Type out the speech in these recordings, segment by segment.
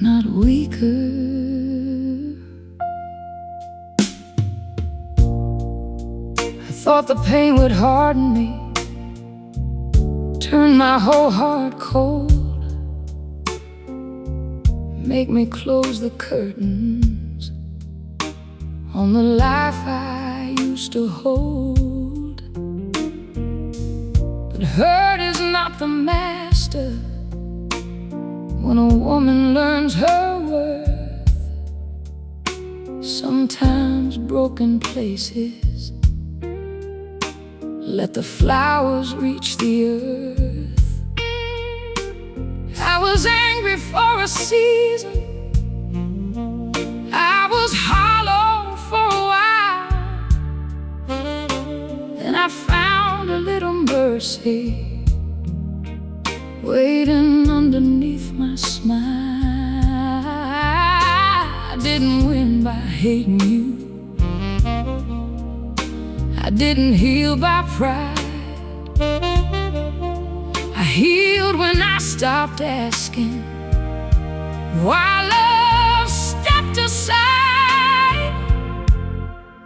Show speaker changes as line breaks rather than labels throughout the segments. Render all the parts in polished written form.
not weaker. I thought the pain would harden me, turn my whole heart cold, make me close the curtains on the life I used to hold. But hurt is not the master when a woman learns her worth. Sometimes broken places let the flowers reach the earth. I was angry for a season, I was hollow for a while. Then I found a little mercy waiting underneath my smile. I didn't win by hating you, I didn't heal by pride. I healed when I stopped asking why love stepped aside.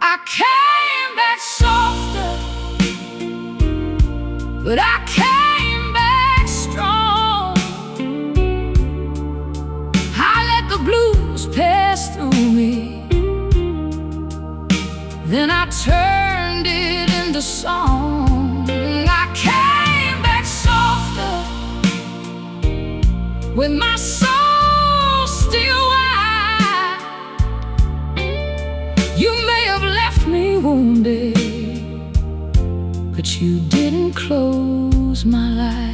I came back softer, but I came back strong. I let the blues pass through me, then I turned it into song. I came back softer, with my soul still wide. You may have left me wounded, but you didn't close my light.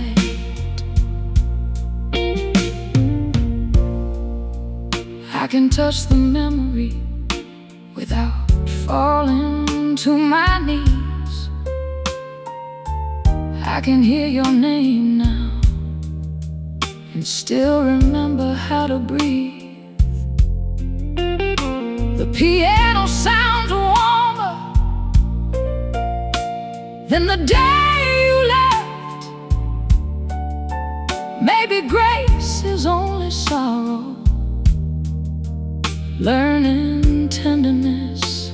I can touch the memory without falling to my knees. I can hear your name now and still remember how to breathe. The piano sounds warmer than the day you left. Maybe grace is only sorrow, learning tenderness.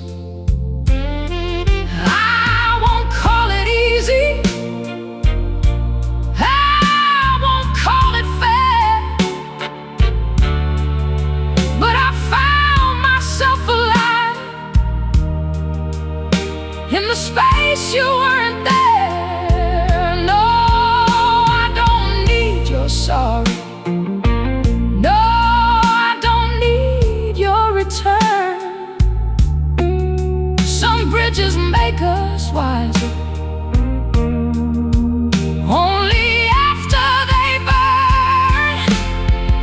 I won't call it easy, I won't call it fair, but I found myself alive in the space you weren't there. No, I don't need your sorrow, no, I don't need your return. Some bridges make us wiser only after they burn.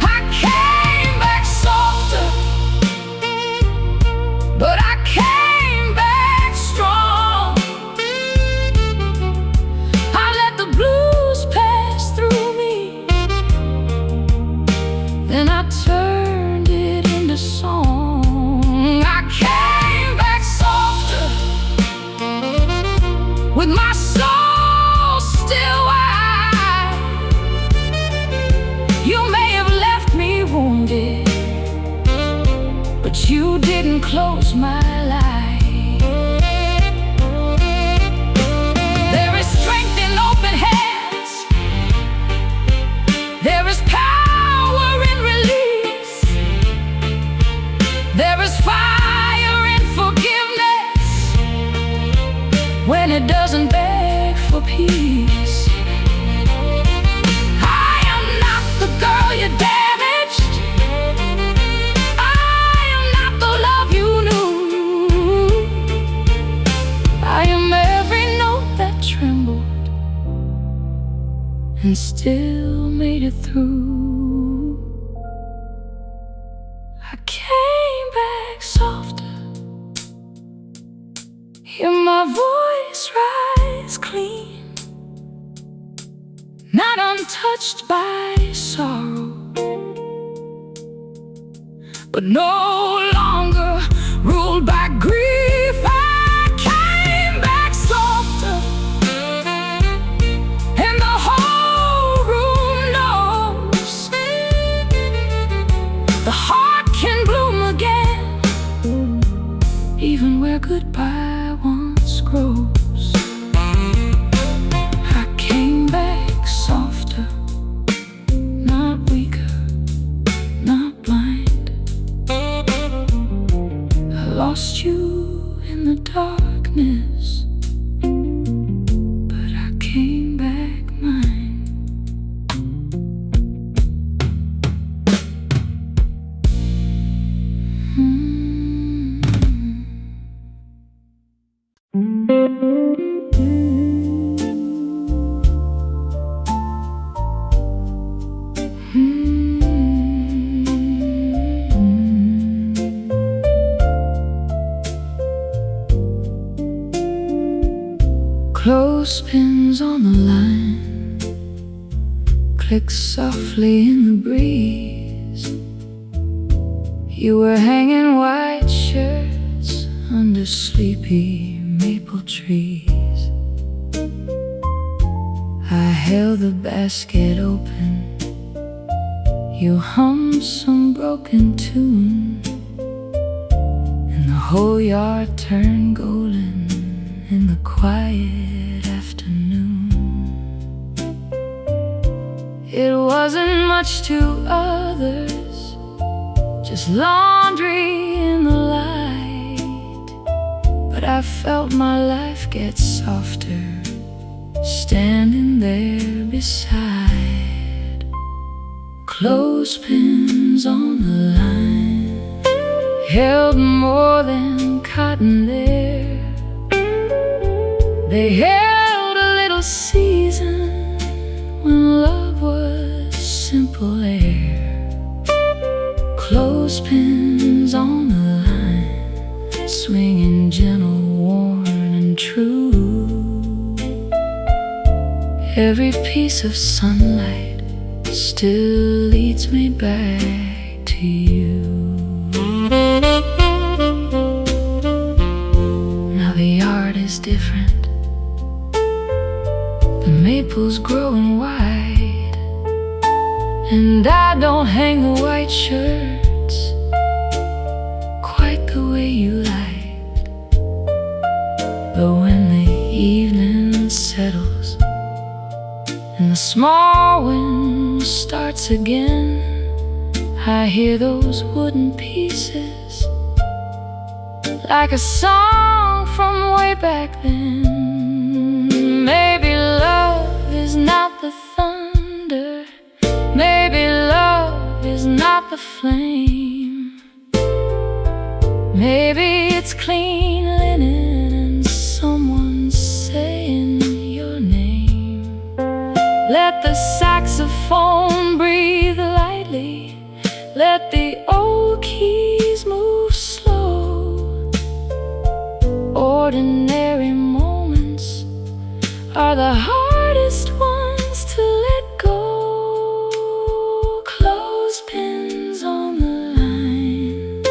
I came back softer, but I came back strong. I let the blues pass through me, then I turned it into song. I came back softer, with my soul still wide. You may have left me wounded, but you didn't close my life. There is strength in open hands, there is power in release, there is fire in forgiveness when it doesn't beg for peace. I am not the girl you damaged, I am not the love you knew. I am every note that trembled and still made it through. I came back softer, hear my voice rise clean, not untouched by sorrow, but no longer ruled by grief. I came back softer, and the whole room knows goodbye once grows. I came back softer, not weaker, not blind. I lost you in the darkness, but I came back mine. Clothespins on the line click softly in the breeze. You were hanging white shirts under sleepy maple trees. I held the basket open. You hummed some broken tune, and the whole yard turned golden in the quiet afternoon. It wasn't much to others, just laundry in the light, but I felt my life get softer, standing there beside. Clothespins on the line held more than cotton there. They held a little season when love was simple air. Clothespins on the line, swinging gentle, worn and true. Every piece of sunlight still leads me back to you. Now the yard is different. The maple's growing wide, and I don't hang the white shirts quite the way you liked. But when the evening settles and the small wind starts again, I hear those wooden pieces like a song from way back then. Maybe love is not the thunder, maybe love is not the flame. Maybe it's clean linen and someone saying your name. Let the saxophone breathe lightly, let the old keys move slow. Ordinary moments are the hardest ones to let go. Clothespins on the line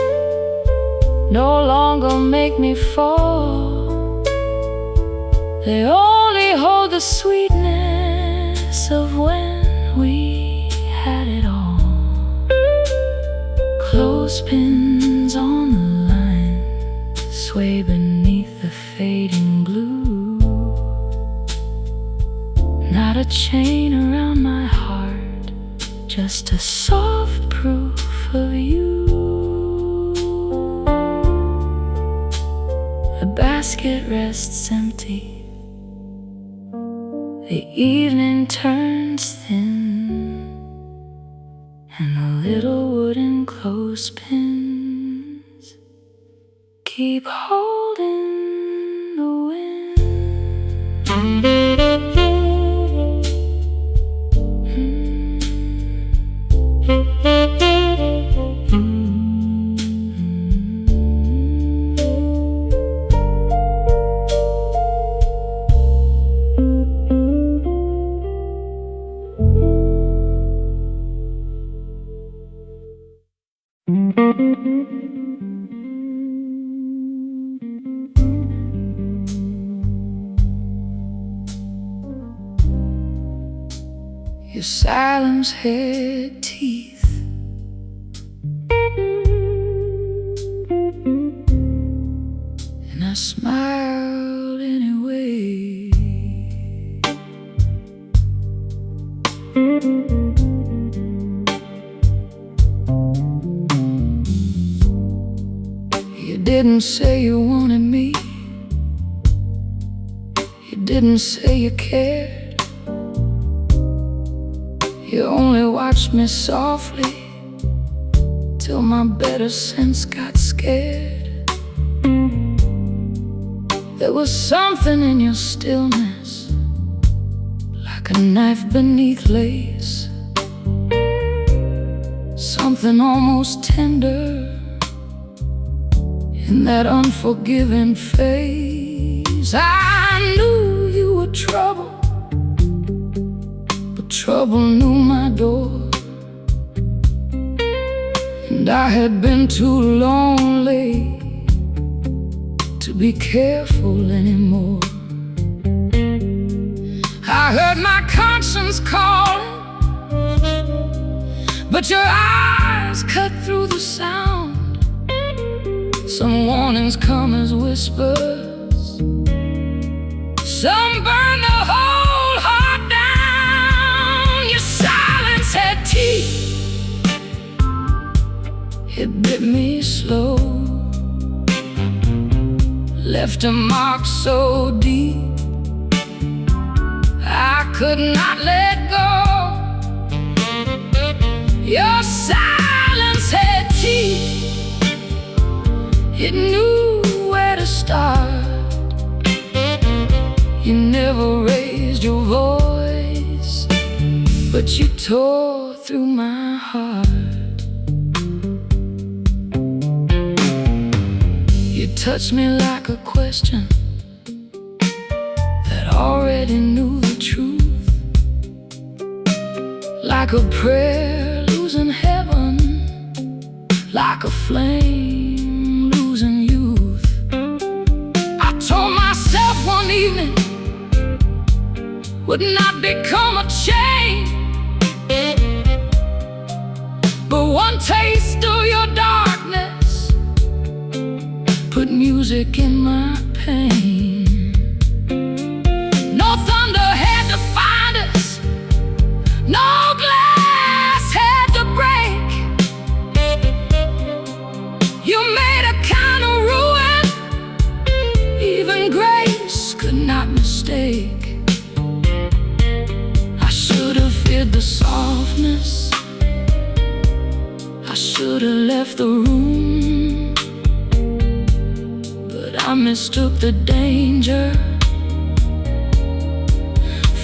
no longer make me fall. They only hold the sweetness of when we had it all. Clothespins on the line sway beneath the fading blue. Not a chain around my heart, just a soft proof of you. The basket rests empty, the evening turns thin, and the little wooden clothespins keep holding the wind. Your silence had teeth, and I didn't say you wanted me. You didn't say you cared. You only watched me softly till my better sense got scared. There was something in your stillness, like a knife beneath lace, something almost tender in that unforgiving face. I knew you were trouble, but trouble knew my door. And I had been too lonely to be careful anymore. I heard my conscience calling, but your eyes cut through the sound. Some warnings come as whispers, some burn the whole heart down. Your silence had teeth, it bit me slow, left a mark so deep I could not let go. Your silence had teeth, it knew where to start. You never raised your voice, but you tore through my heart. You touched me like a question that already knew the truth, like a prayer losing heaven, like a flame losing youth. I told myself one evening would not become a chain, but one taste of your darkness put music in my pain. No thunder had to find us, no glass had to break. You made a kind of ruin even grace could not mistake. I should have feared the softness, I should have left the room, but I mistook the danger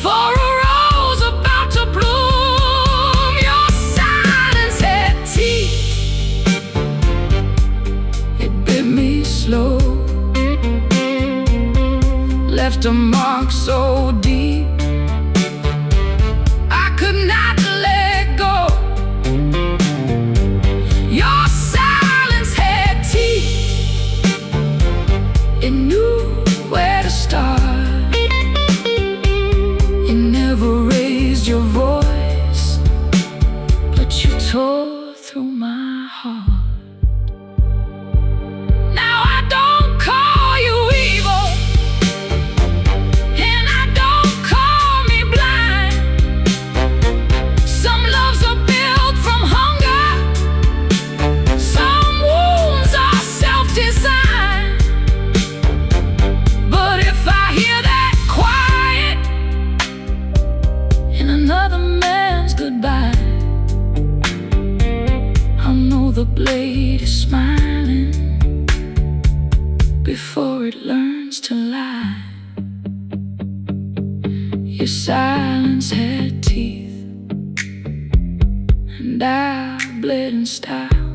for a rose about to bloom. Your silence had teeth, it bit me slow, left a mark so deep I could not let go. Your silence had teeth, it knew where to start. You never raised your voice, but you tore through my heart. Now I don't call you evil, and I don't call me blind. Some loves are built from hunger, some wounds are self-designed. But if I hear that quiet in another man's goodbye, I'll know the blade is smiling before it learns to lie. Your silence had teeth, and I bled in style.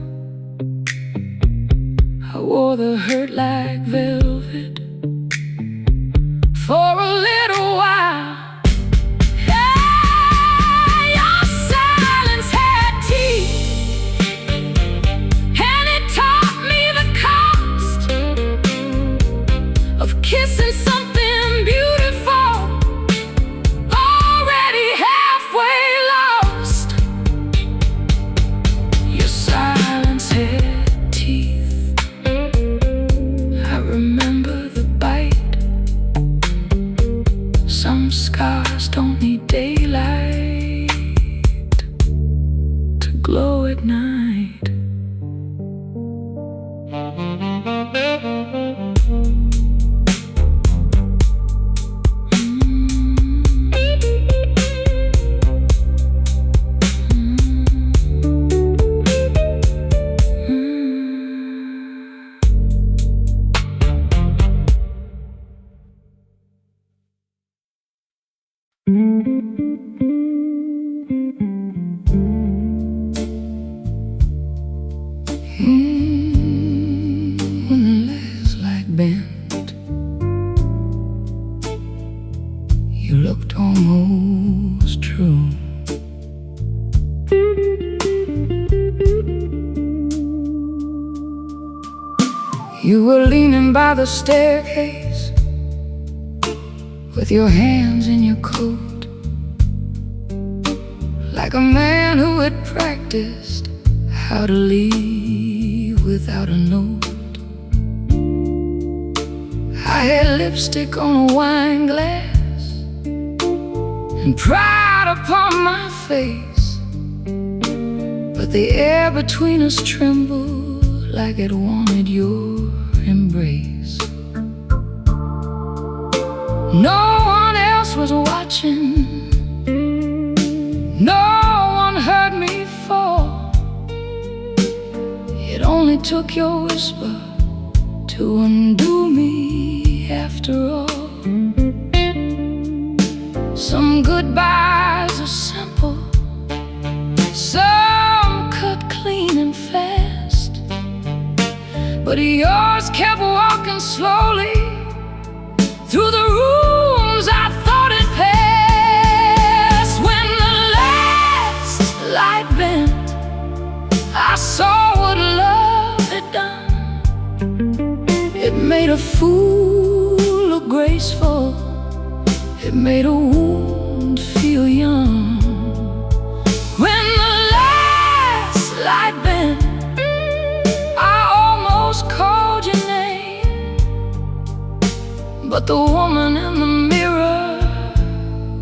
I wore the hurt like velvet for a little while. Yeah, your silence had teeth, and it taught me the cost of kissing something beautiful, already halfway lost. Your silence had teeth, I remember the bite. Some scars don't need daylight to glow at night. When the last light bent, you looked almost true. You were leaning by the staircase with your hands in your coat, like a man who had practiced how to leave without a note. I had lipstick on a wine glass and pride upon my face, but the air between us trembled like it wanted your embrace. No one else was watching, no one heard me fall. It only took your whisper to undo me after all. Some goodbyes are simple, some cut clean and fast, but yours kept walking slowly through the rooms I thought had passed. When the last light bent, I saw what love had done. It made a fool look graceful, it made a wound feel young. When the last light bent, called your name, but the woman in the mirror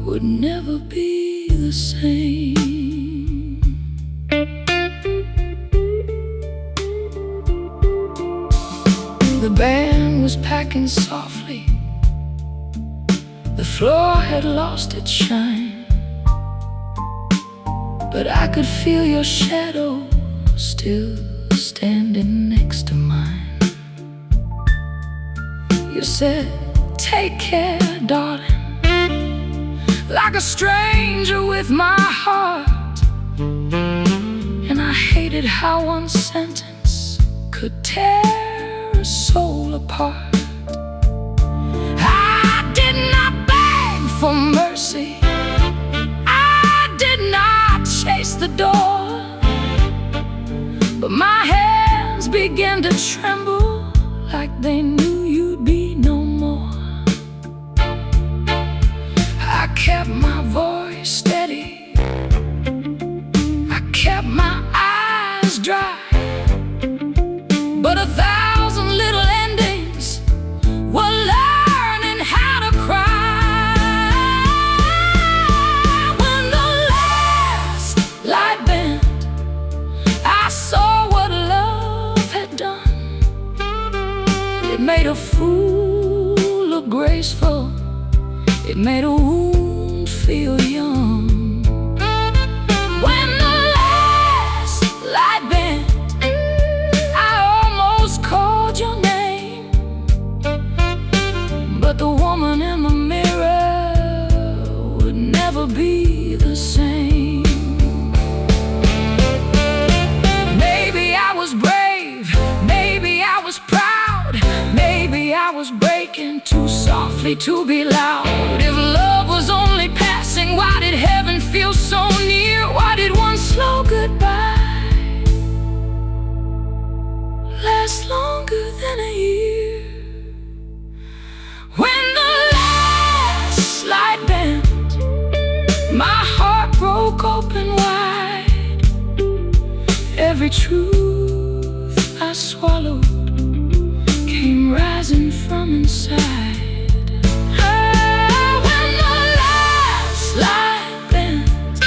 would never be the same. The band was packing softly, the floor had lost its shine, but I could feel your shadow still standing next to mine. You said, "Take care, darling," like a stranger with my heart. And I hated how one sentence could tear a soul apart. I did not beg for mercy, I did not chase the door, but my hands began to tremble like they knew you'd be no more. I kept my voice steady, I kept my eyes dry, but 1,000 little endings were learning how to cry. When the last light bent, I saw what love had done. It made a fool look graceful, it made a wound feel young. When the last light bent, I almost called your name, but the woman in the mirror would never be the same. Maybe I was brave, maybe I was proud, maybe I was breaking too softly to be loud. If love was only passing, why did heaven feel so near? Why did one slow goodbye last longer than a year? When the last light bent, my heart broke open wide. Every truth I swallowed came rising from inside. When the last light bent,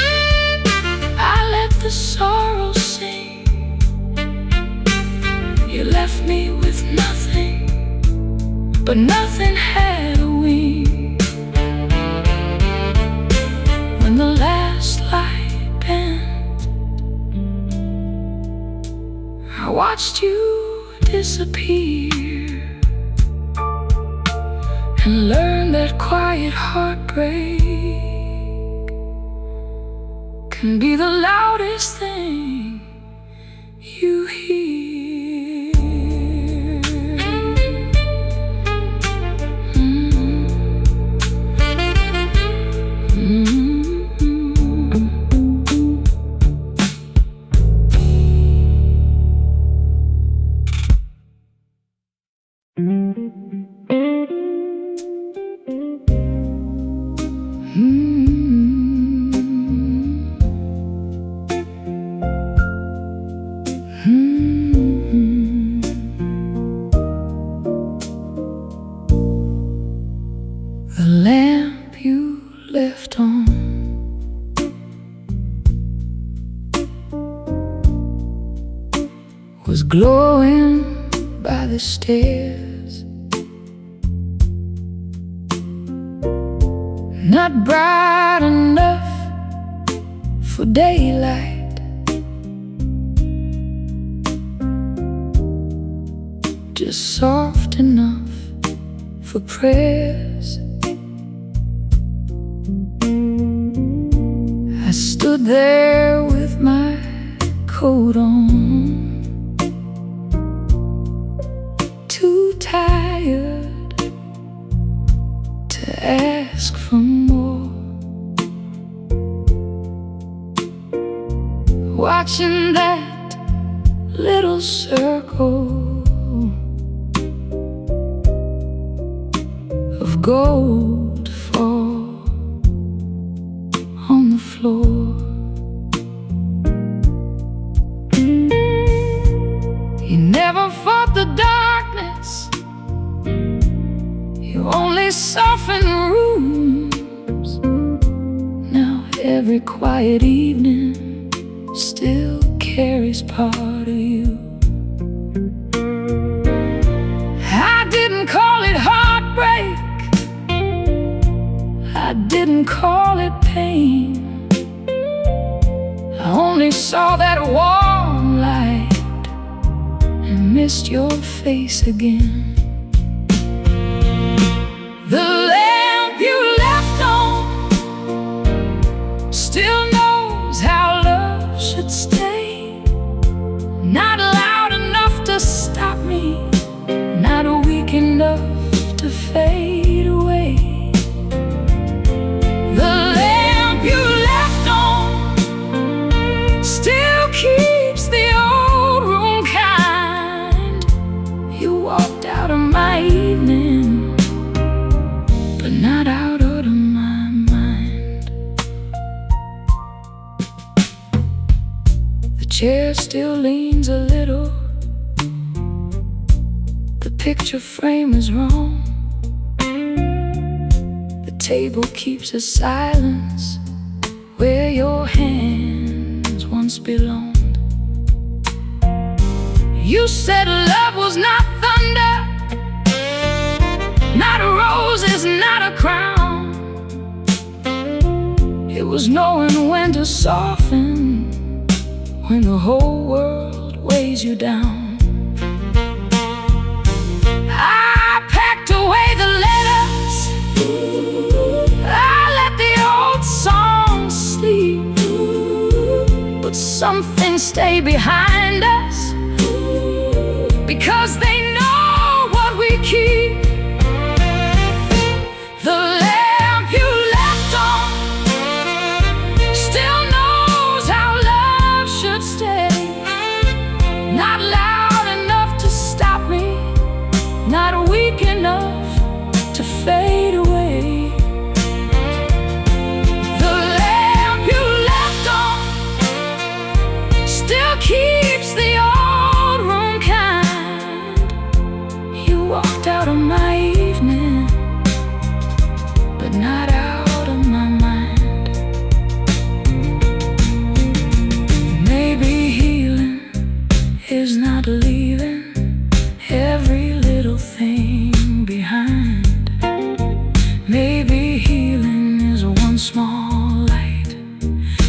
I let the sorrow sing. You left me with nothing, but nothing had a wing. When the last light bent, I watched you disappear and learn that quiet heartbreak can be the loudest thing you hear. was glowing by the stairs. Not bright enough for daylight, just soft enough for prayers. I stood there with my coat on, too tired to ask for more, watching that little circle of gold fall on the floor. You never fought the darkness, you only softened rooms. Now every quiet evening still carries part of you. I didn't call it heartbreak, I didn't call it pain. I only saw that warm light and missed your face again. The lamp you left on still knows how love should stay. Not loud enough to stop me, not weak enough to fade away. The lamp you left on still keeps the old room kind. You walked out of my evening, but not out of my mind. The chair still leans a little, the picture frame is wrong. The table keeps a silence where your hands once belonged. You said love was not thunder, not roses, not a crown. It was knowing when to soften when the whole world weighs you down. I packed away the letters, I let the old songs sleep, but some things stay behind us because they know what we keep. The lamp you left on still knows how love should stay. Not loud enough to stop me, not weak enough to fade away. The lamp you left on still keeps the old room kind. You walked out of my evening, but not out of my mind. Maybe healing is not leaving every little thing behind. Maybe healing is one small light,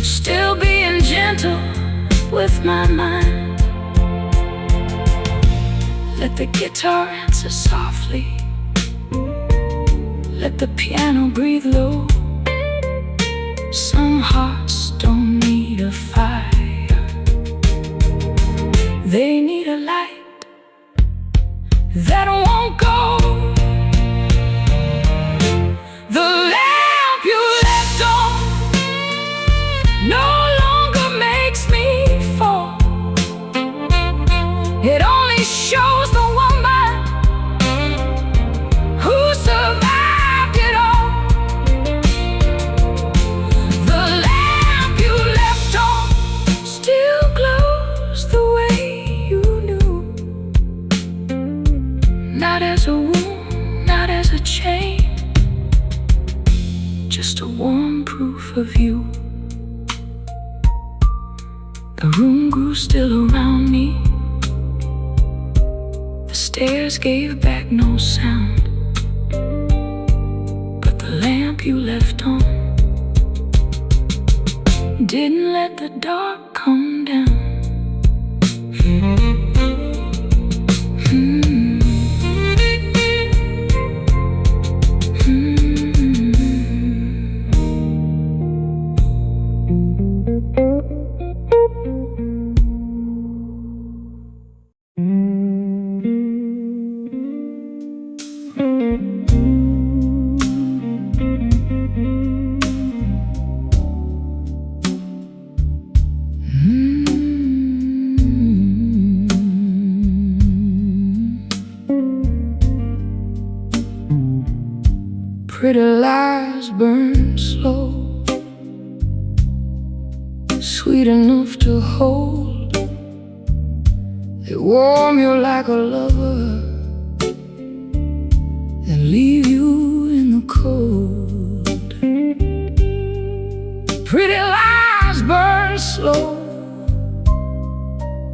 still being gentle with my mind. Let the guitar answer softly, let the piano breathe low. Some hearts don't need a fire, they need a light that won't go. The lamp you left on no longer makes me fall. It only shows the woman who survived it all. The lamp you left on still glows the way you knew. Not as a wound, not as a chain, just a warm proof of you. The room grew still around me, stairs gave back no sound, but the lamp you left on didn't let the dark come down. Pretty lies burn slow, sweet enough to hold. They warm you like a lover and leave you in the cold. Pretty lies burn slow,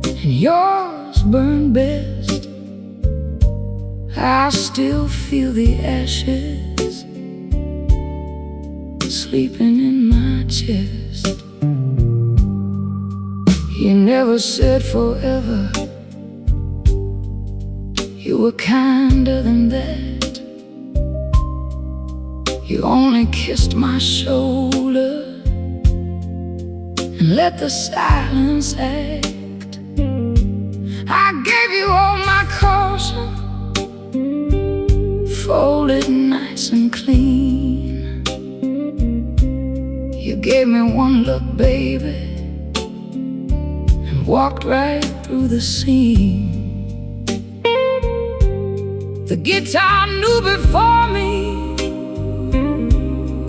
and yours burn best. I still feel the ashes sleeping in my chest. You never said forever, you were kinder than that. You only kissed my shoulder and let the silence act. I gave you all my caution, folded nice and clean. You gave me one look, baby, and walked right through the scene. The guitar knew before me,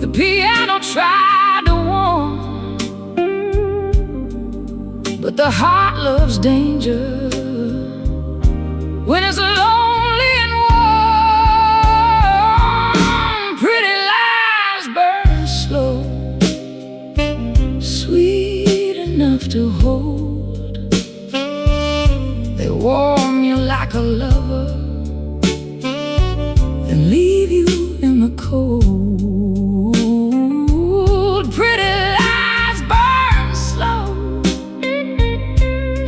the piano tried to warn, but the heart loves danger when it's lonely and warm. Pretty lies burn slow, sweet enough to hold. They warm you like a lover and leave you in the cold. Pretty lies burn slow,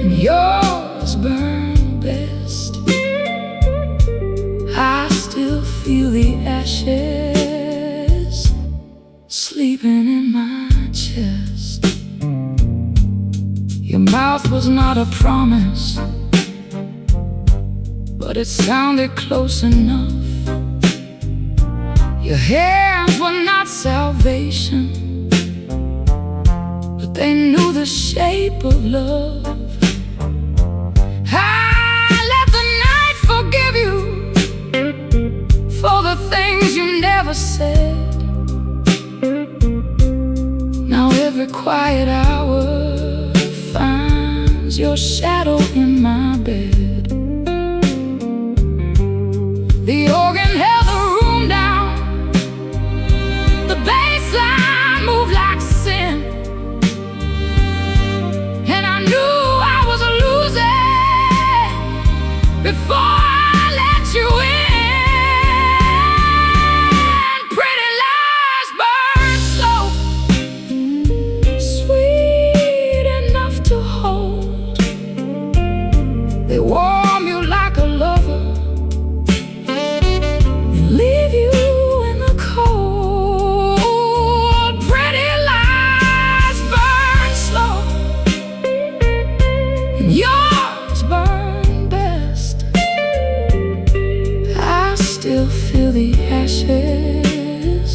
and yours burn best. I still feel the ashes sleeping in my chest. Your mouth was not a promise, but it sounded close enough. Your hands were not salvation, but they knew the shape of love. I let the night forgive you for the things you never said. Now every quiet hour finds your shadow in my bed. The organ held the room down, the bass line moved like sin, and I knew I was losing before I let you in. Pretty lies burn slow, sweet enough to hold. They warm you like a lover and leave you in the cold. Pretty lies burn slow, and yours burn best. I still feel the ashes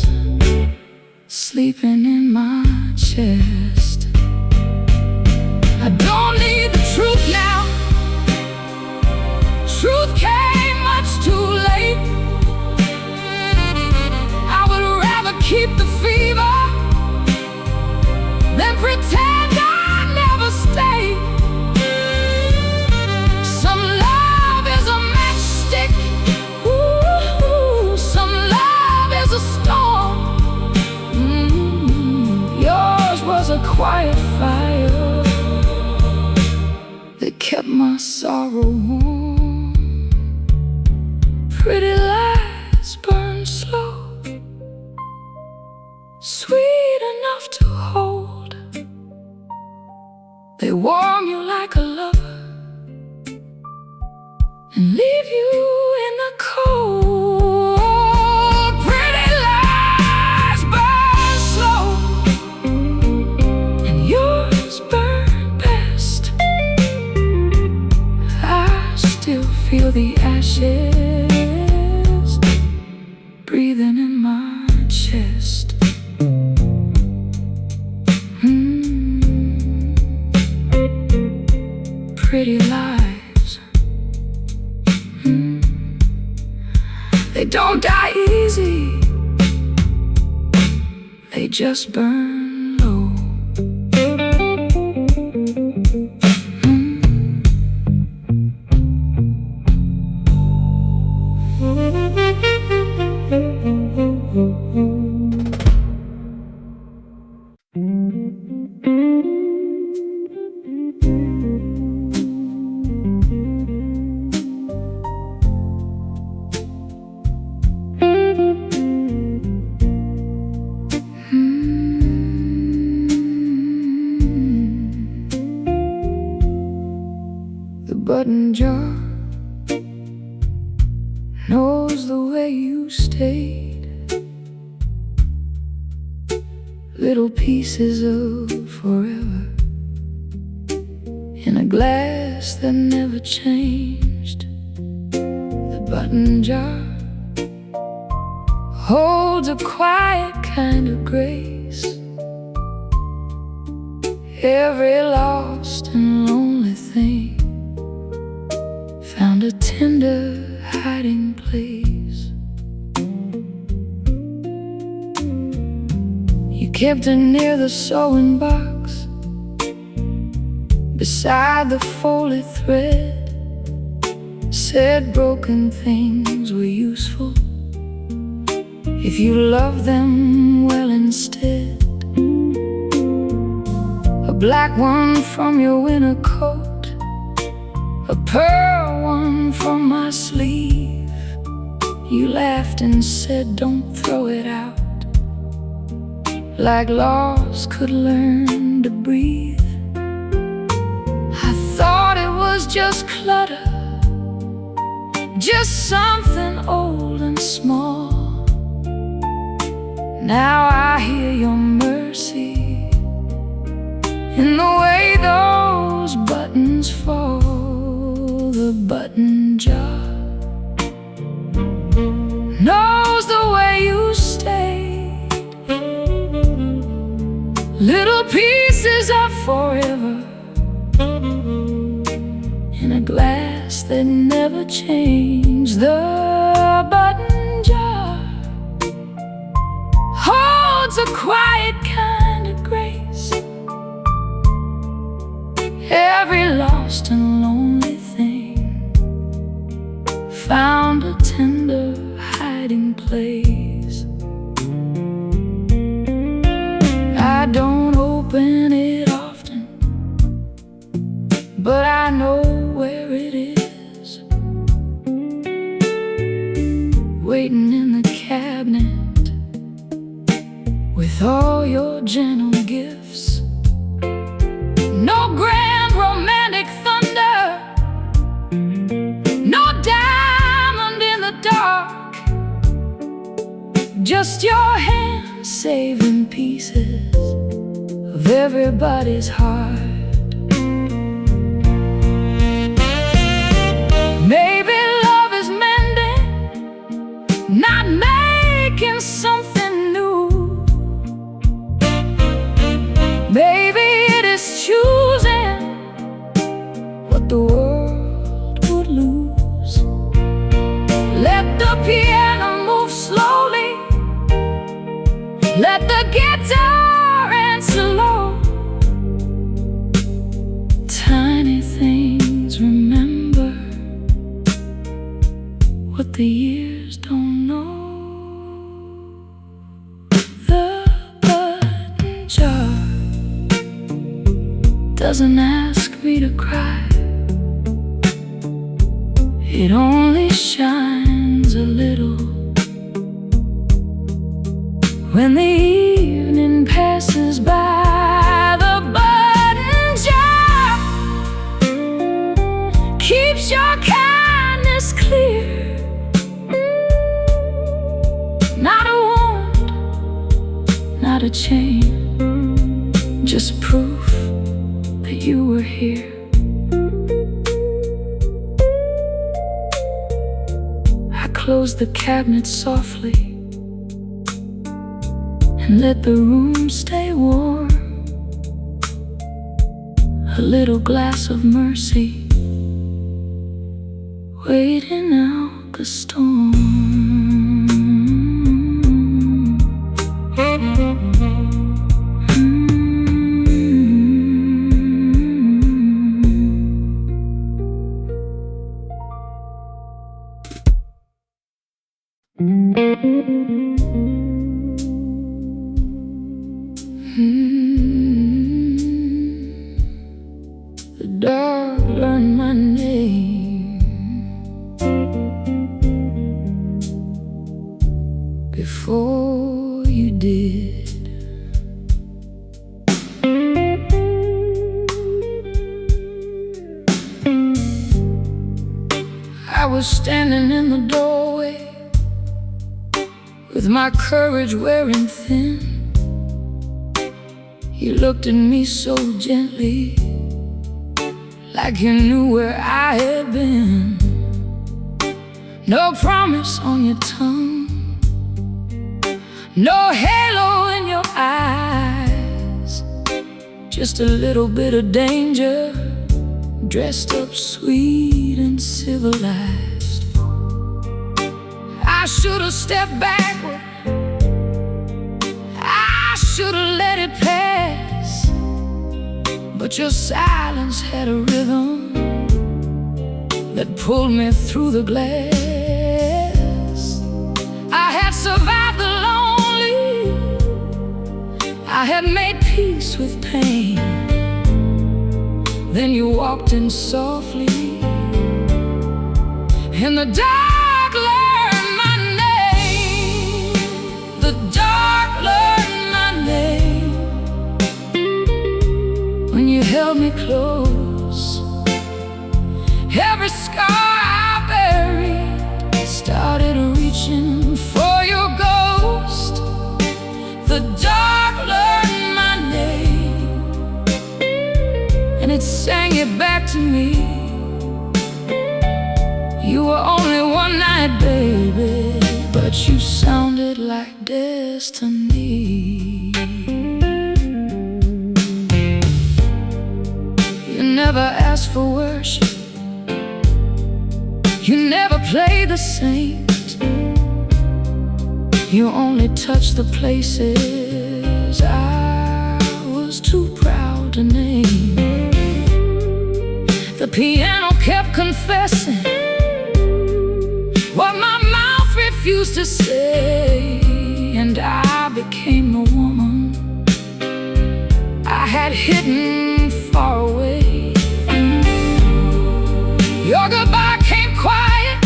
sleeping in my chest. I don't need the truth now. Truth came much too late. I would rather keep the fever than pretend I never stayed. Some love is a matchstick, ooh, some love is a storm. Yours was a quiet fire that kept my sorrow warm. Pretty lies burn slow, sweet enough to hold. They warm you like a lover and leave you in the cold. Pretty lies burn slow, and yours burn best. I still feel the ashes breathing in my chest. Pretty lies, they don't die easy, they just burn low. The button jar knows the way you stayed. Little pieces of forever in a glass that never changed. The button jar holds a quiet kind of grace. Every lost and lonely thing found a tender hiding place. You kept it near the sewing box, beside the folded thread. Said broken things were useful if you loved them well instead. A black one from your winter coat, a pearl one from my sleeve. You laughed and said, don't throw it out, like loss could learn to breathe. I thought it was just clutter, just something old and small. Now I hear your mercy in the way those buttons fall. The button jar knows the way you stayed. Little pieces of forever in a glass that never changed. The button jar holds a quiet kind of grace. Every lost and lonely thing found a tender hiding place. I don't open it often, but I know where it is, waiting in the cabinet with all your gentle gifts. No grand romantic thunder, no diamond in the dark, just your hand saving pieces of everybody's heart. Maybe love is mending, not making something new. Maybe it is choosing what the world would lose. Let the piano move slowly, let the guitar answer low. Tiny things remember what the years don't know. The button jar doesn't ask me to cry, it only shines a When the evening passes by, the button jar keeps your kindness clear. Not a wound, not a chain, just proof that you were here. I closed the cabinet softly and let the room stay warm. A little glass of mercy, waiting out the storm. The dark learned my name before you did. I was standing in the doorway with my courage wearing thin. You looked at me so gently, like you knew where I had been. No promise on your tongue, no halo in your eyes, just a little bit of danger, dressed up sweet and civilized. I should have stepped backward, I should have let it pass, but your silence had a rhythm that pulled me through the glass. I had survived the lonely, I had made peace with pain. Then you walked in softly, and the dark learned my name. The dark learned my name. When you held me close, every scar I buried started reaching for your ghost. The dark learned my name, and it sang it back to me. You were only one night, baby, but you sounded like destiny. You never asked for worship, you never played the saint, you only touched the places I was too proud to name. The piano kept confessing what my mouth refused to say, and I became the woman I had hidden far away. Your goodbye came quiet,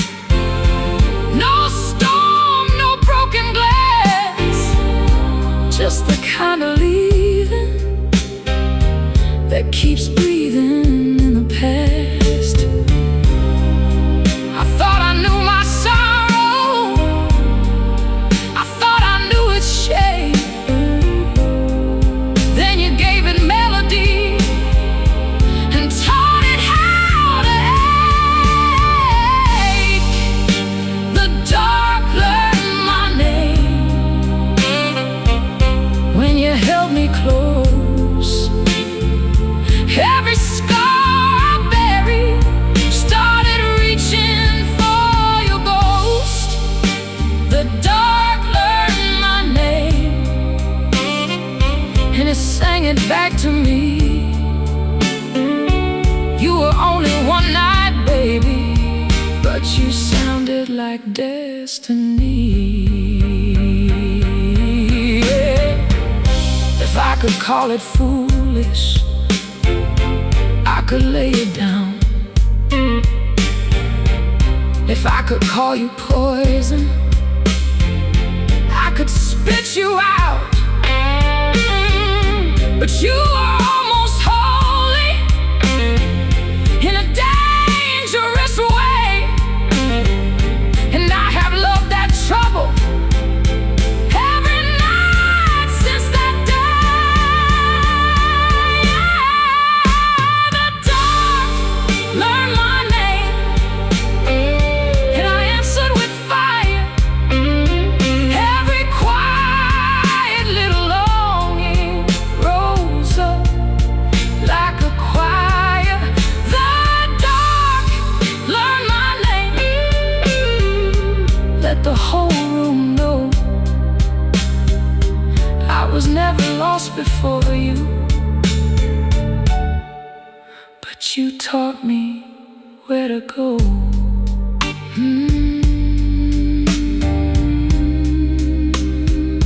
no storm, no broken glass, just the kind of leaving that keeps breathing in the past. I thought I knew my sorrow, I thought I knew its shape. Then you gave it melody and taught it how to ache. The dark learned my name when you held me close. Every scar I buried started reaching for your ghost. The dark learned my name, and it sang it back to me. You were only one night, baby, but you sounded like destiny. Yeah. If I could call it foolish, I could lay it down. If I could call you poison, I could spit you out. but you are almost holy in a dangerous way. And I have loved that trouble every night since that day. The dark learned my name, and I answered with fire. Every quiet little longing rose up like a choir. The dark learned my name. Let the whole room know I was never lost before you, but you taught me where to go.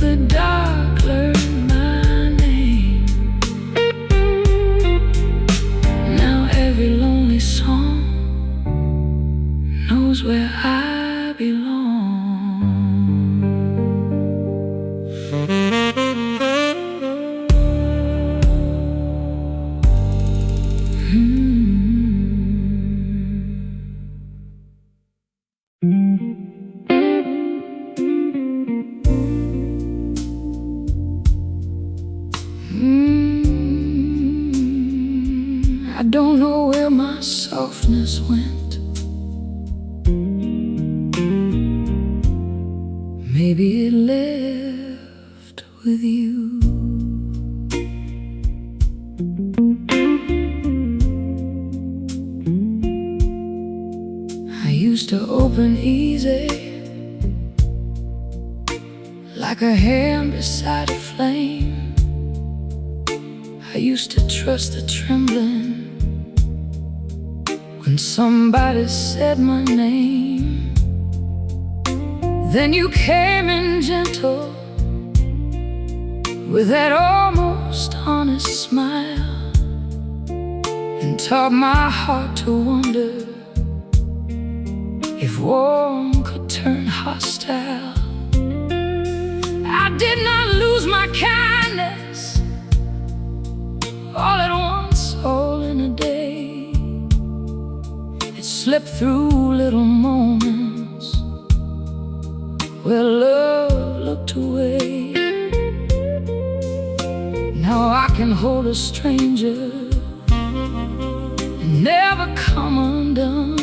The dark learned my name. Now every lonely song knows where I belong. I don't know where my softness went. Maybe it left with you. I used to open easy, like a hand beside a flame. I used to trust the trembling when somebody said my name. Then you came in gentle with that almost honest smile, and taught my heart to wonder if warm could turn hostile. I did not lose my kindness all at once, all in a day. It slipped through little moments where love looked away. Now I can hold a stranger and never come undone.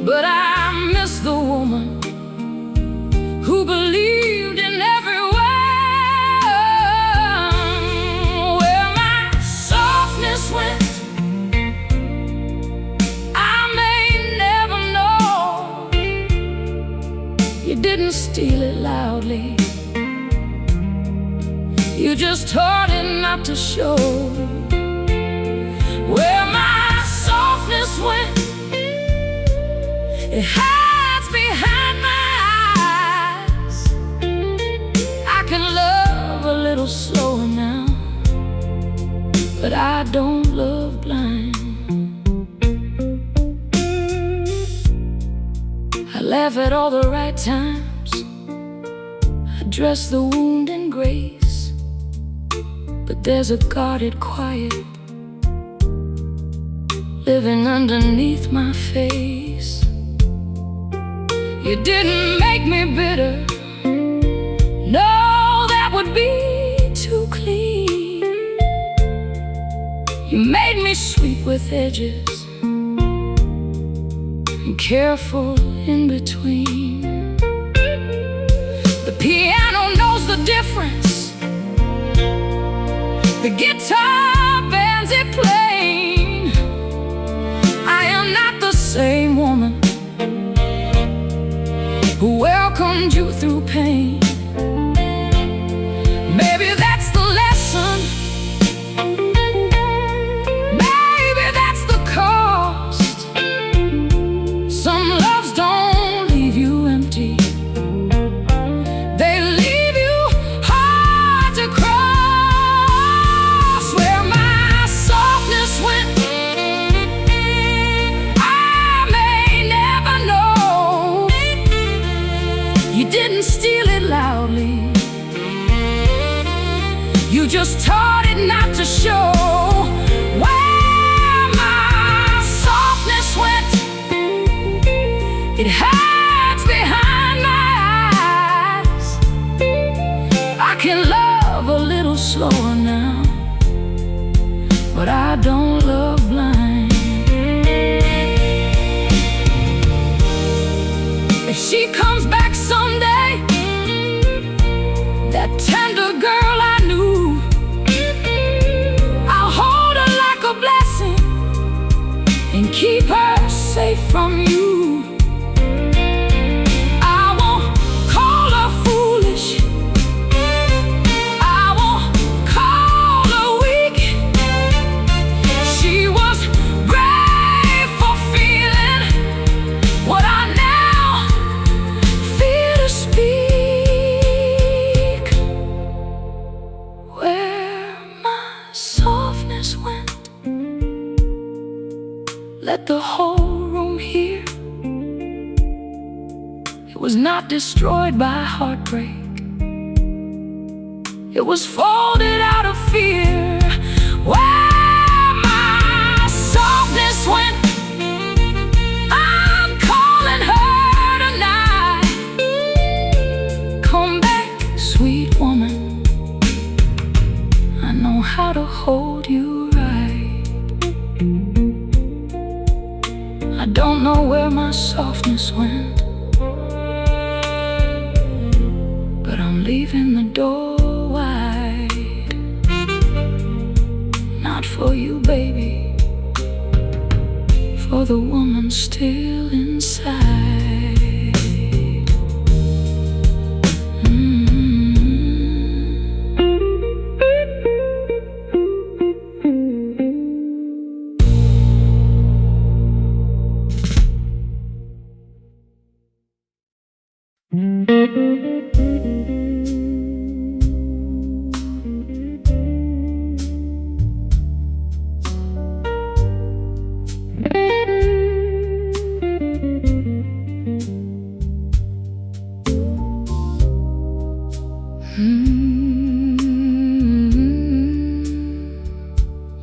But I miss the woman who believed in every word. Where my softness went, I may never know. You didn't steal it loudly, you just taught it not to show. Where my softness went, it hides behind my eyes. I can love a little slower now, but I don't love blind. I laugh at all the right times, I dress the wound in grace, but there's a guarded quiet living underneath my face. You didn't make me bitter, no, that would be too clean. You made me sweet with edges and careful in between. The piano knows the difference, the guitar bends it plain. I am not the same woman who welcomed you through pain. Maybe that's the lesson, maybe that's the cost. Some loves don't leave you empty, they leave you hard to cross. Where my softness went, I may never know. You didn't steal it like just taught it not to show. Where my softness went, it hides behind my eyes. I can love a little slower now, but I don't love blind. If she comes back someday, that tender girl I knew, I'll hold her like a blessing and keep her safe from you. I won't call her foolish, I won't call her weak. She was brave for feeling what I now fear to speak. Let the whole room hear. It was not destroyed by heartbreak, it was folded out of fear. Where my softness went, I'm calling her tonight. Come back, sweet woman, I know how to hold you right. I don't know where my softness went, but I'm leaving the door wide. Not for you, baby, for the woman still inside.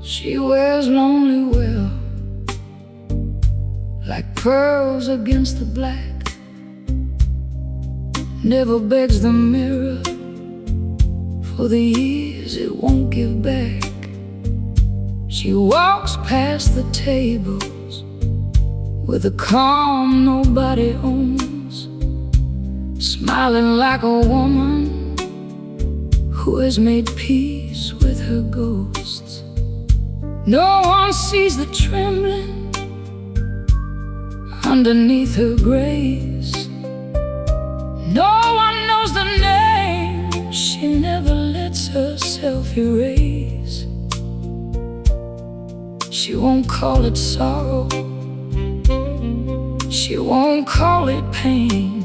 She wears lonely well, like pearls against the black. Never begs the mirror for the years it won't give back. She walks past the tables with a calm nobody owns, smiling like a woman who has made peace with her ghosts. No one sees the trembling underneath her grace. No one knows the name she never lets herself erase. She won't call it sorrow, she won't call it pain.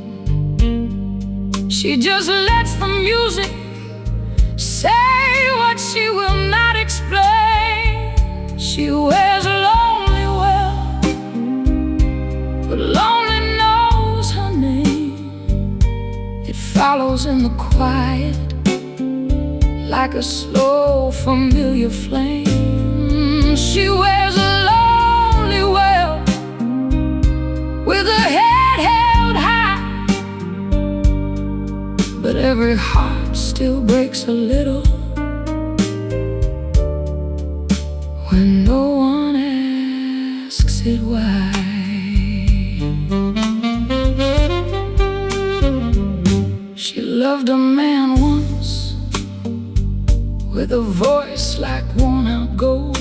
She just lets the music say what she will not explain. She wears lonely well, but lonely knows her name. It follows in the quiet like a slow familiar flame. She wears a lonely well with her head held high, but every heart still breaks a little when no one asks it why. She loved a man once with a voice like worn out gold.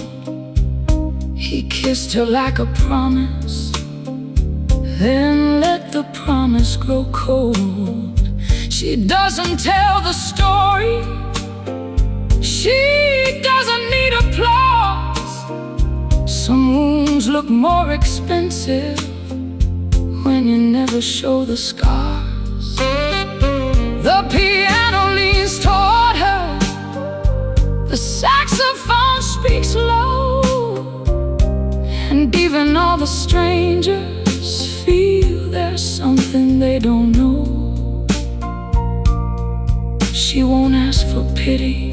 He kissed her like a promise, then let the promise grow cold. She doesn't tell the story, she doesn't need applause. Some wounds look more expensive when you never show the scars. The piano leans toward her, the saxophone speaks low, and even all the strangers feel there's something they don't know. She won't ask for pity,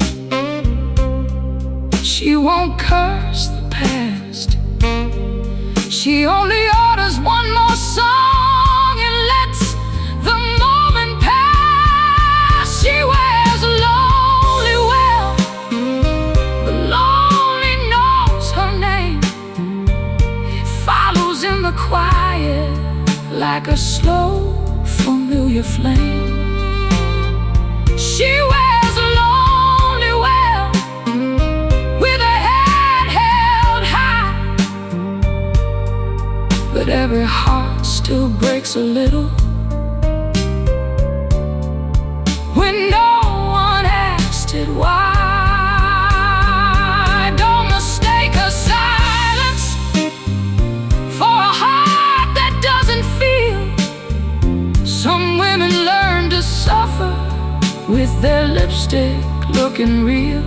She won't curse the past. She only orders one more song and lets the moment pass. She wears a lonely well, but lonely knows her name. It follows in the quiet like a slow, familiar flame. She wears a lonely well with her head held high, but every heart still breaks a little when no one asked it why. Don't mistake her silence for a heart that doesn't feel. Some women learn to suffer with their lipstick looking real.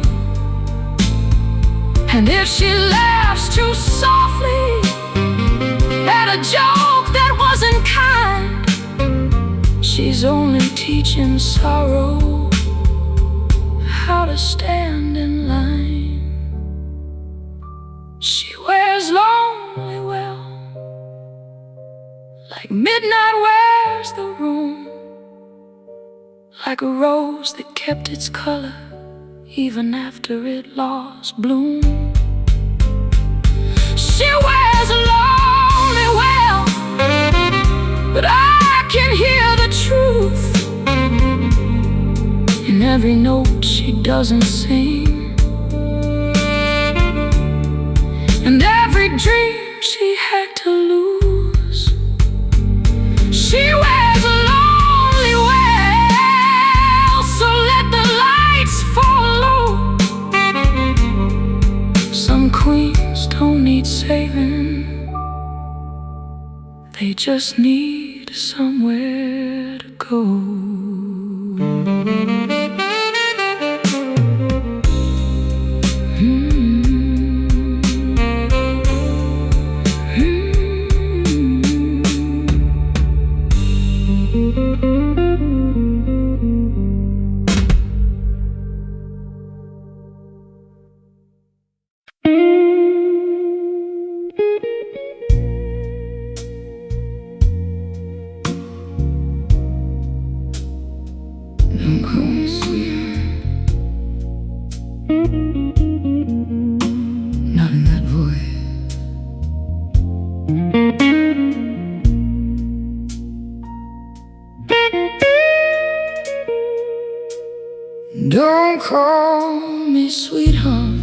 And if she laughs too softly at a joke that wasn't kind, she's only teaching sorrow how to stand in line. She wears lonely well, like midnight wears the room, like a rose that kept its color even after it lost bloom. She wears a lonely well, but I can hear the truth in every note she doesn't sing, and every dream she had to lose. She wears a lonely well, so let the lights follow. Some queens don't need saving, they just need somewhere to go. Don't call me sweetheart, not in that voice. Don't call me sweetheart,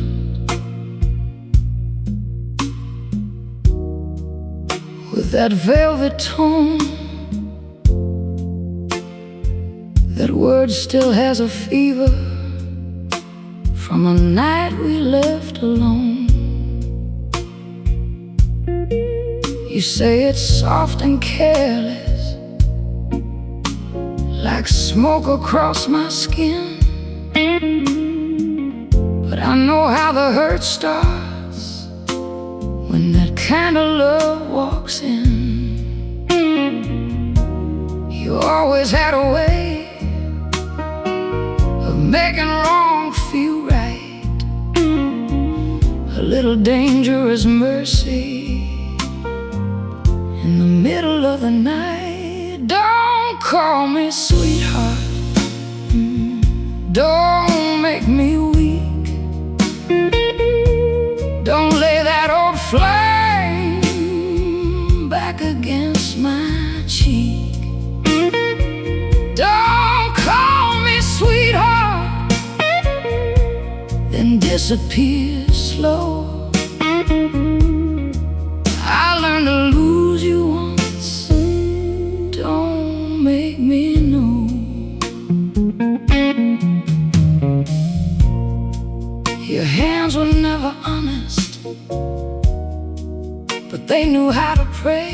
with that velvet tone. That word still has a fever from a night we left alone. You say it's soft and careless, like smoke across my skin. But I know how the hurt starts when that kind of love walks in. You always had a way of making wrong feel right, a little dangerous mercy in the middle of the night. Don't call me sweetheart, don't make me weak. Don't lay that old flame back against my cheek. Don't call me sweetheart, then disappear slow. I learned to lose you once, don't make me know. Your hands were never honest, but they knew how to pray.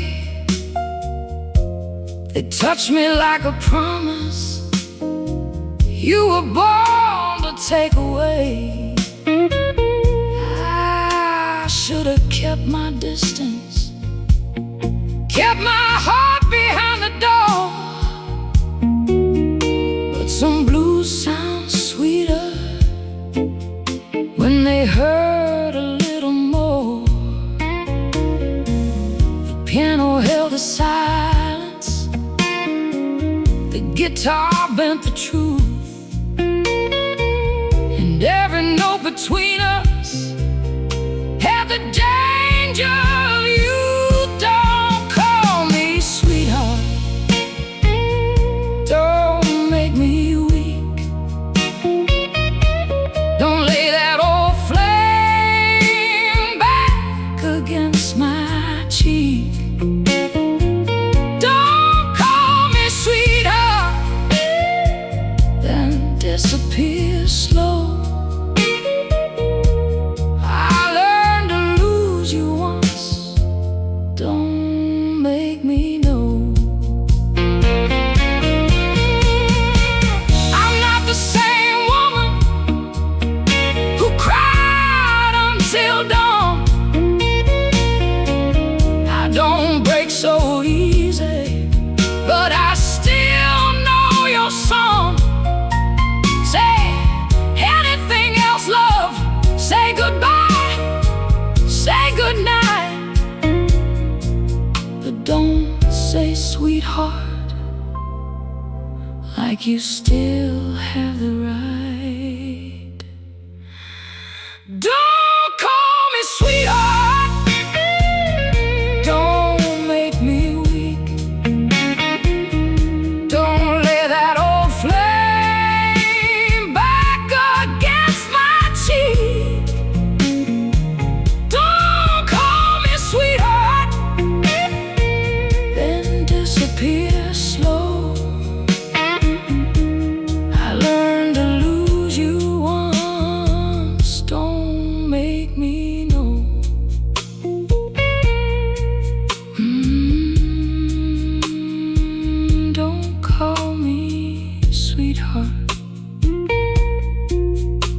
They touched me like a promise you were born to take away. I should have kept my distance, kept my heart behind the door. But some blues sound sweeter when they hurt piano held a silence, the guitar bent the truth, and every note between us had the danger of you. Don't call me sweetheart, don't make me weak, don't lay that old flame back against my cheek. Don't call me sweetheart, then disappear slow. So easy, but I still know your song. Say anything else, love. Say goodbye, say goodnight, but don't say sweetheart, like you still have the right. Don't call me sweetheart,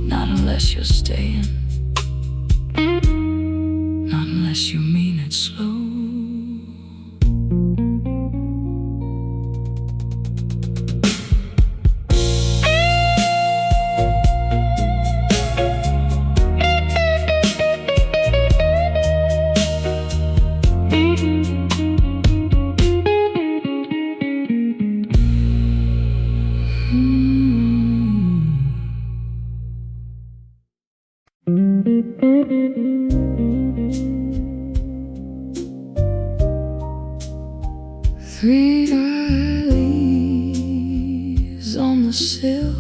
not unless you're staying, not unless you mean it slow. 3 leaves on the sill,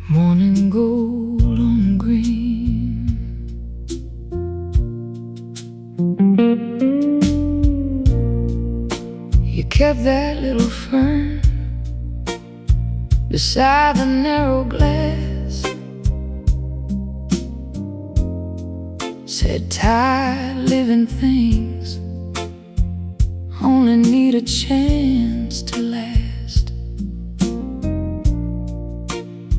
morning gold on green. You kept that little fern beside the narrow glass, said tired living things only need a chance to last.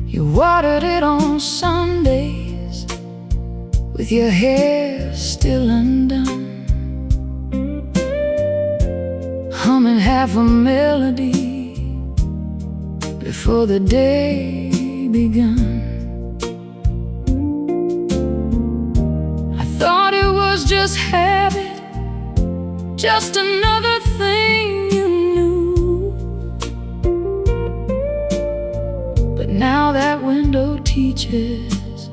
You watered it on Sundays with your hair still undone, humming half a melody before the day begun. I thought it was just habit, just another thing you knew, but now that window teaches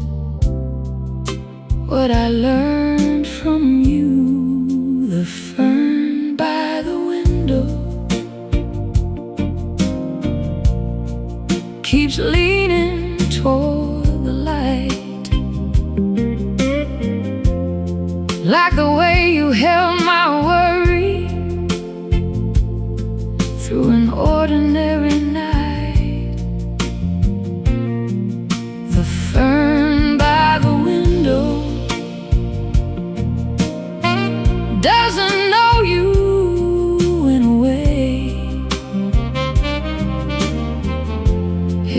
what I learned from you. The fern by the window keeps leaning toward the light, like the way you held my worry through an ordinary night. The fern by the window doesn't know you in a way,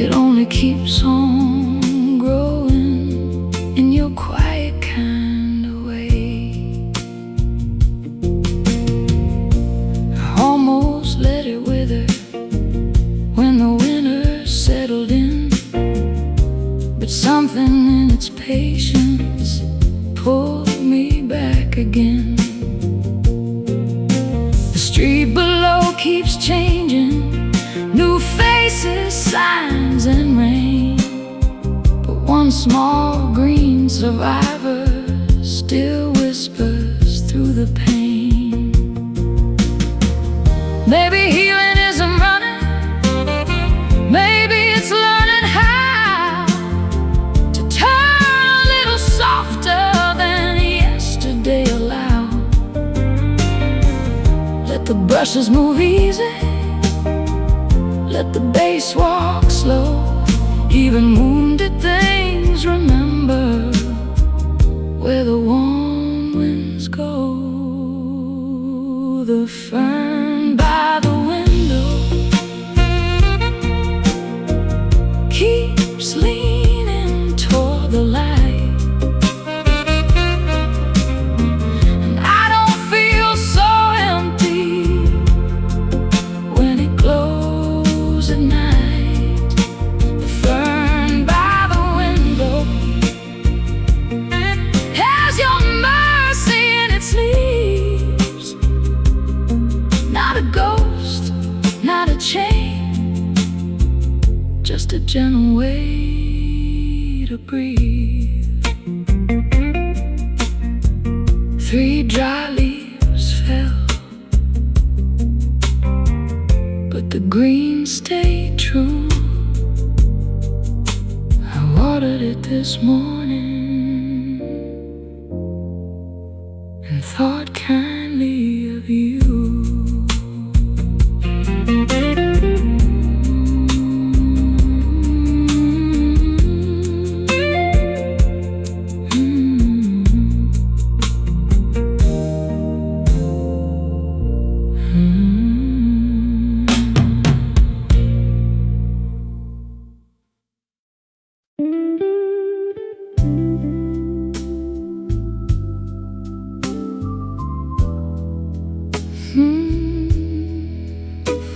it only keeps on growing in your quiet kind of way. I almost let it wither when the winter settled in, but something in its patience pulled me back again. street below keeps changing, new faces, signs, and rain. But one small green survivor still whispers through the pain. Maybe healing isn't running, maybe it's learning how to turn a little softer than yesterday allowed. Let the brushes move easy, let the bass walk slow. Even wounded things remember where the warm winds go. The fern by the window keeps leaning toward the light, and I don't feel so empty when it glows at night. The fern by the window has your mercy in its leaves. Not a ghost, not a chain, just a gentle way to breathe. 3 dry leaves fell, but the green stayed true. I watered it this morning and thought kindly of you.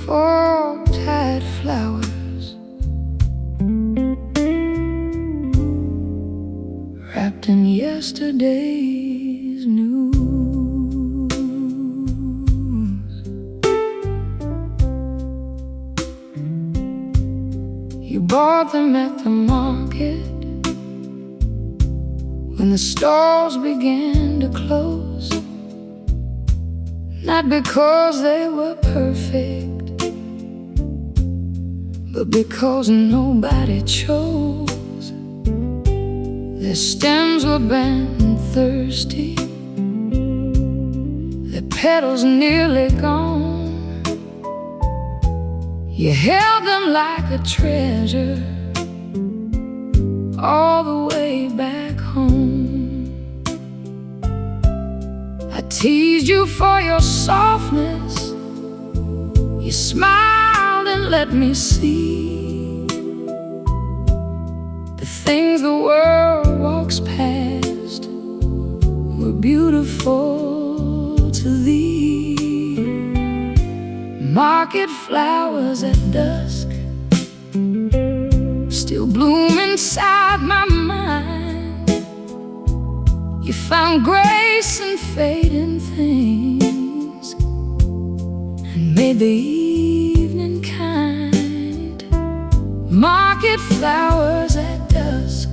Fall-tied flowers wrapped in yesterday's news. You bought them at the market when the stores began to close, not because they were perfect, but because nobody chose. Their stems were bent and thirsty, their petals nearly gone. You held them like a treasure all the way back home. I teased you for your softness, you smiled and let me see the things the world walks past were beautiful to thee. Market flowers at dusk still bloom inside my mind. You found grace in fading things and made the evening kind. Market flowers at dusk,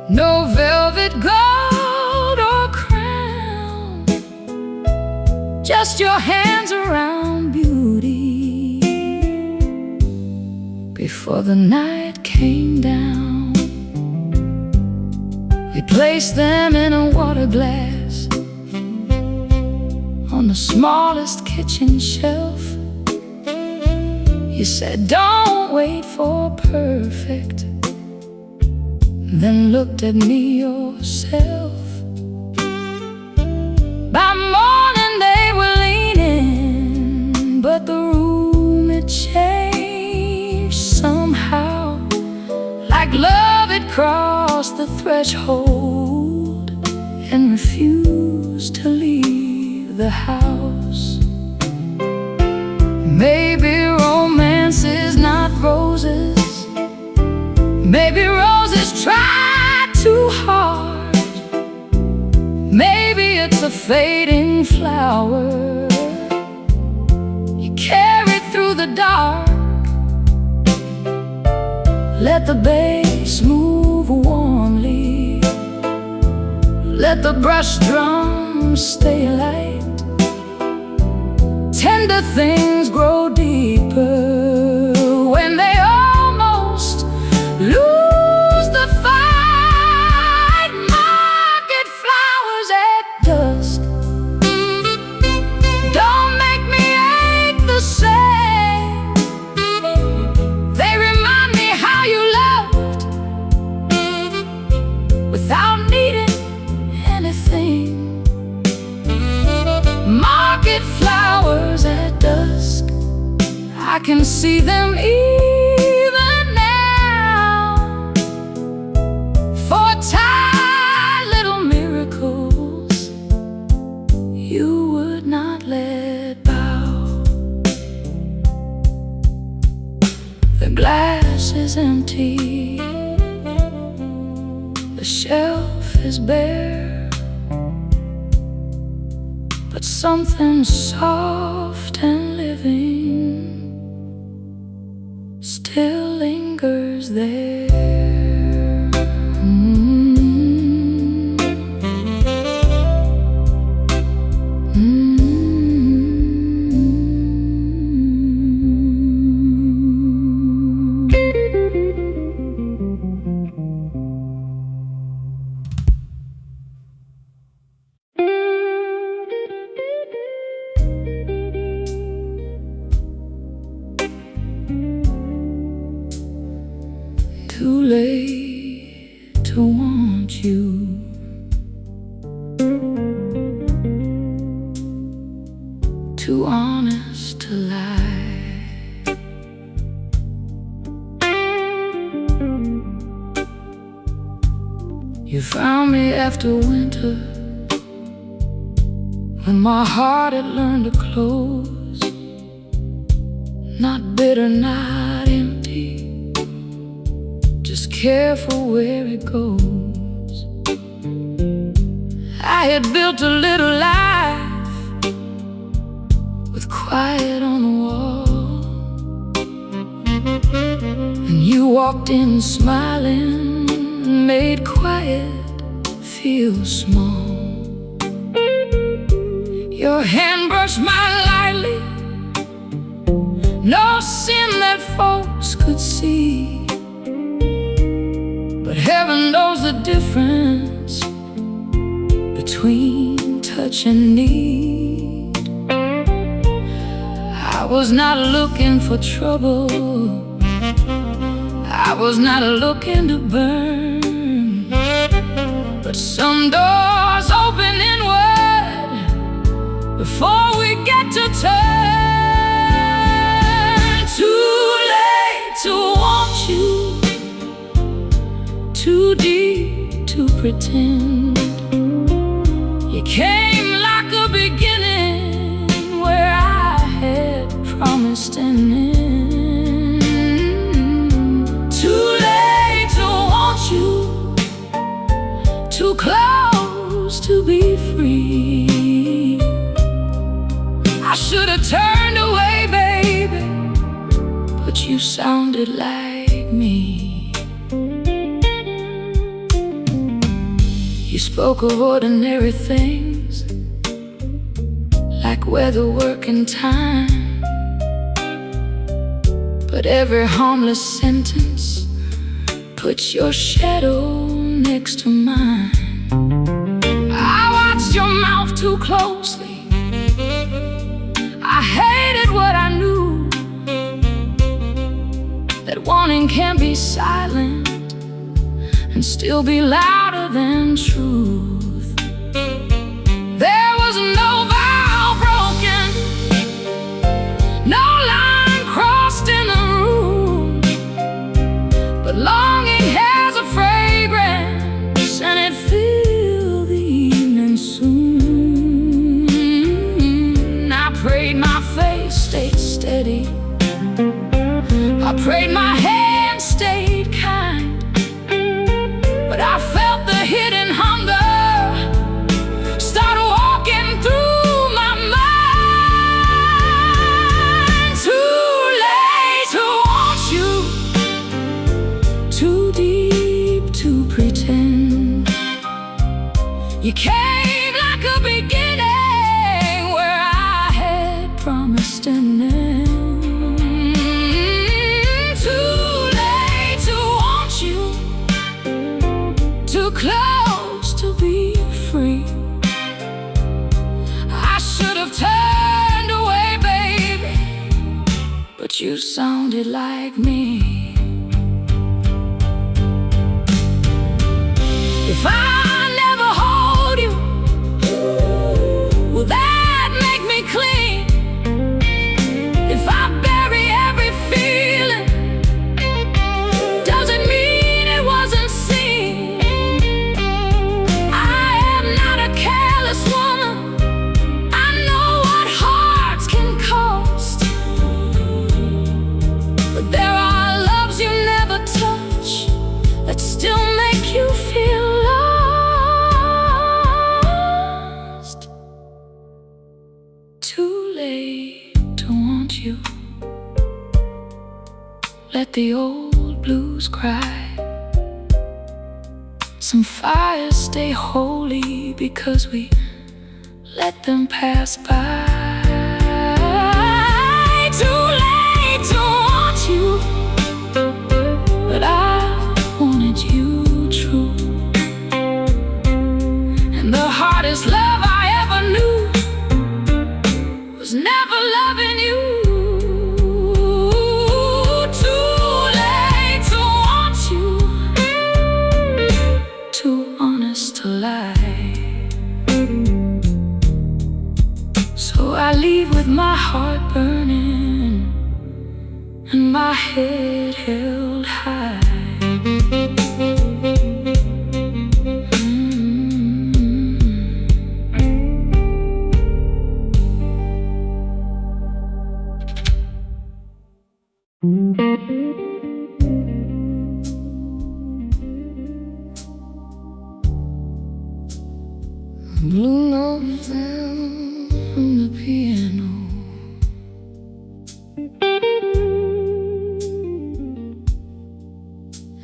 no velvet gold or crown, just your hands around beauty before the night came down. We placed them in a water glass on the smallest kitchen shelf. You said, don't wait for perfect, then looked at me yourself. By morning they were leaning, but the room it changed somehow. Like love had crossed the threshold and refused to leave the house. Maybe romance is not roses, maybe roses try too hard. Maybe it's a fading flower the dark. Let the bass move warmly. Let the brush drums stay light. Tender things grow deeper when they almost lose the fight. Market flowers at dusk don't make me ache the same. They remind me how you loved without needing anything. Market flowers at dusk, I can see them even now. For tired little miracles you would not let bow. The glass is empty, the shelf is bare, but something soft and living still lingers there. Too late to want you, too honest to lie. You found me after winter, when my heart had learned to close. Not bitter, not empty, just careful where it goes. I had built a little life with quiet on the wall, and you walked in smiling and made quiet feel small. Your hand brushed mine lightly, no sin that folks could see, but heaven knows the difference between touch and need. I was not looking for trouble, I was not looking to burn, but some doors open inward before we get to turn. Too late to want you, too deep to pretend. You came like a beginning where I had promised an end. Too late to want you, too close to be free. I should have turned away, baby, but you sounded like me. You spoke of ordinary things, like weather, work, and time, but every harmless sentence puts your shadow next to mine. I watched your mouth too closely, I hated what I knew, that wanting can be silent and still be louder than truth. There was no vow broken, no line crossed in the room, but longing has a fragrance and it filled the evening soon. I prayed my face stayed steady, I prayed my hand stayed kind, but I felt the hidden hunger start walking through my mind. Too but you sounded like me. If I never hold you, will that make me clean? If I bury every feeling, does it mean it wasn't seen? I am not a careless woman. I know what hearts can cost, but there are loves you never touch that still make you feel lost. Too late to want you. Let the old blues cry. Some fires stay holy because we let them pass by. Too late to want you, but I wanted you true. And the hardest love I ever knew was never loving you. Too late to want you, too honest to lie. So I leave with my heart burning and my head held high. Blue notes fell from the piano,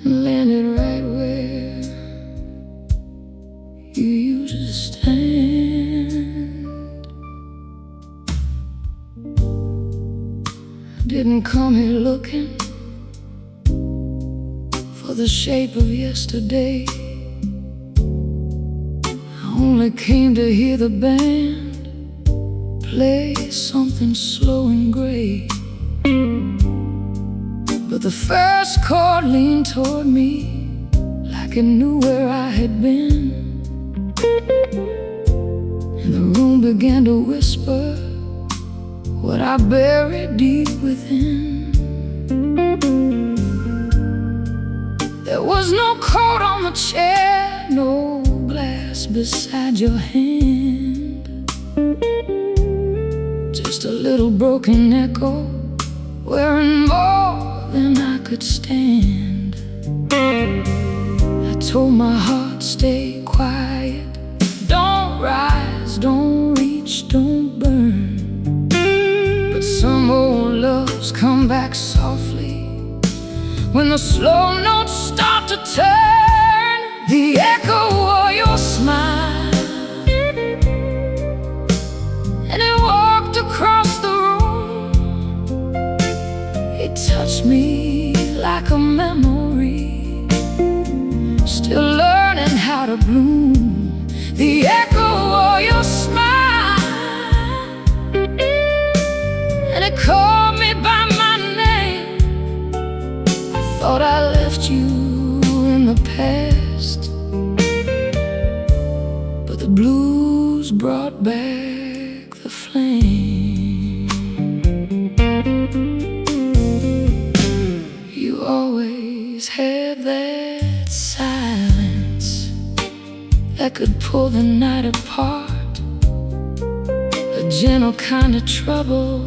and landed right where you used to stand. I didn't come here looking for the shape of yesterday. I only came to hear the band play something slow and gray. But the first chord leaned toward me like it knew where I had been, and the room began to whisper what I buried deep within. There was no coat on the chair, no glass beside your hand, just a little broken echo wearing more than I could stand. I told my heart, stay quiet, don't rise, don't reach, don't burn. But some old loves come back softly when the slow notes start to turn. The echo of your smile, and it walked across the room. It touched me like a memory, still learning how to bloom. The echo of your smile, and it called me by my name. I thought I left you in the past, but the blues brought back the flame. You always had that silence that could pull the night apart, a gentle kind of trouble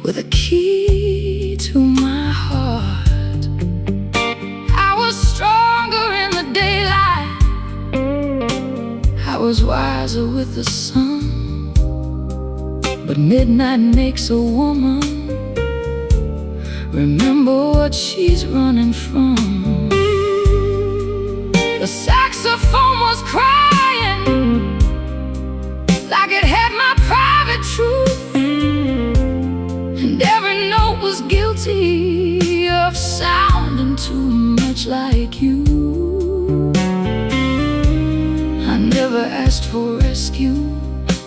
with a key to my heart. I was stronger in the daylight, I was wiser with the sun, but midnight makes a woman remember what she's running from. The saxophone was crying like it had my private truth, and every note was guilty of sounding too much like you. I never asked for rescue,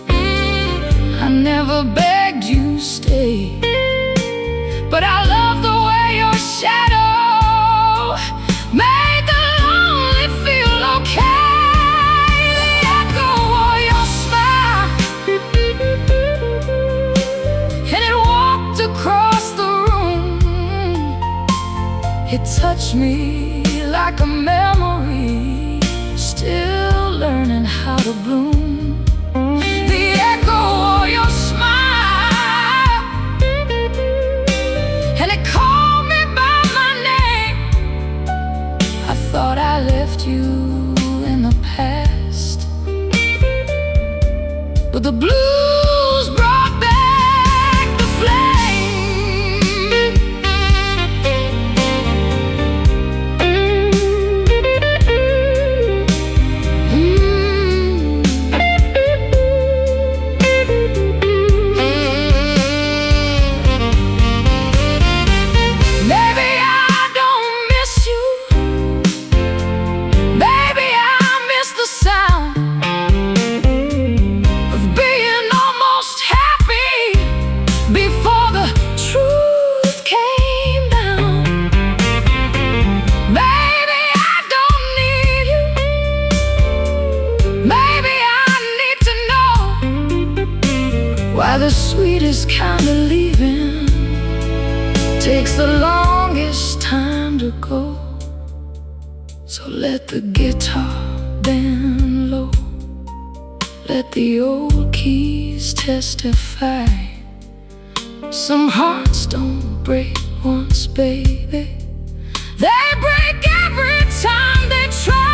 I never begged you stay. But I love the way your shadow made the lonely feel okay. The echo of your smile, and it walked across the room. It touched me like a memory, still learning how to bloom. The echo of your smile, and it called me by my name. I thought I left you in the past, but the blues brought back the flame. Why the sweetest kind of leaving takes the longest time to go. So let the guitar bend low, let the old keys testify. Some hearts don't break once, baby, they break every time they try.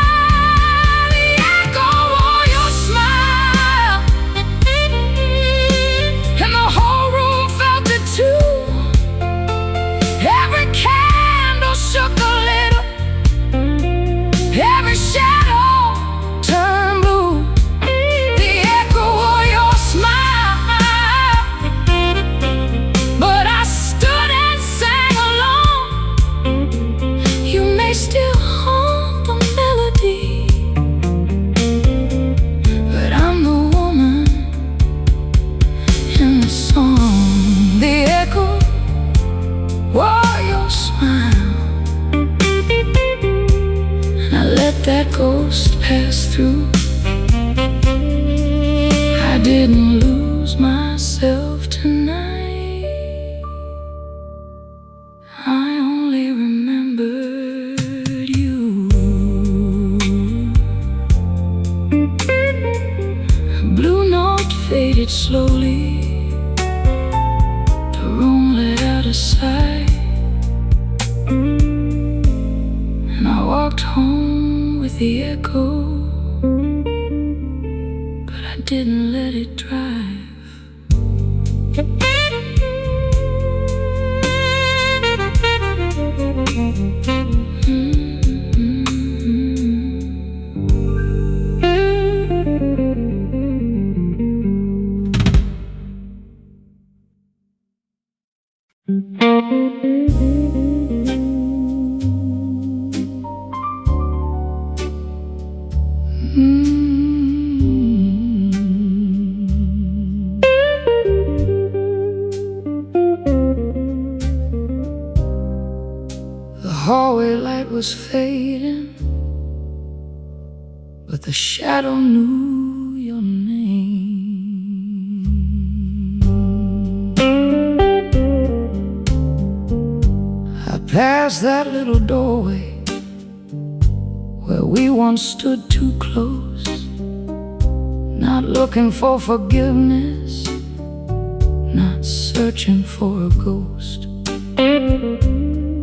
Shook a little, every shadow turned blue. The echo of your smile, but I stood and sang along. You may still haunt the melody, but I'm the woman in the song. The echo of your smile, let that ghost pass through. I didn't lose myself tonight, I only remembered you. A blue note faded slowly, the room let out a sigh, and I walked home with the echo, but I didn't let it drive. The hallway light was fading, but the shadow knew your name. I passed that little doorway where we once stood too close, not looking for forgiveness, not searching for a ghost.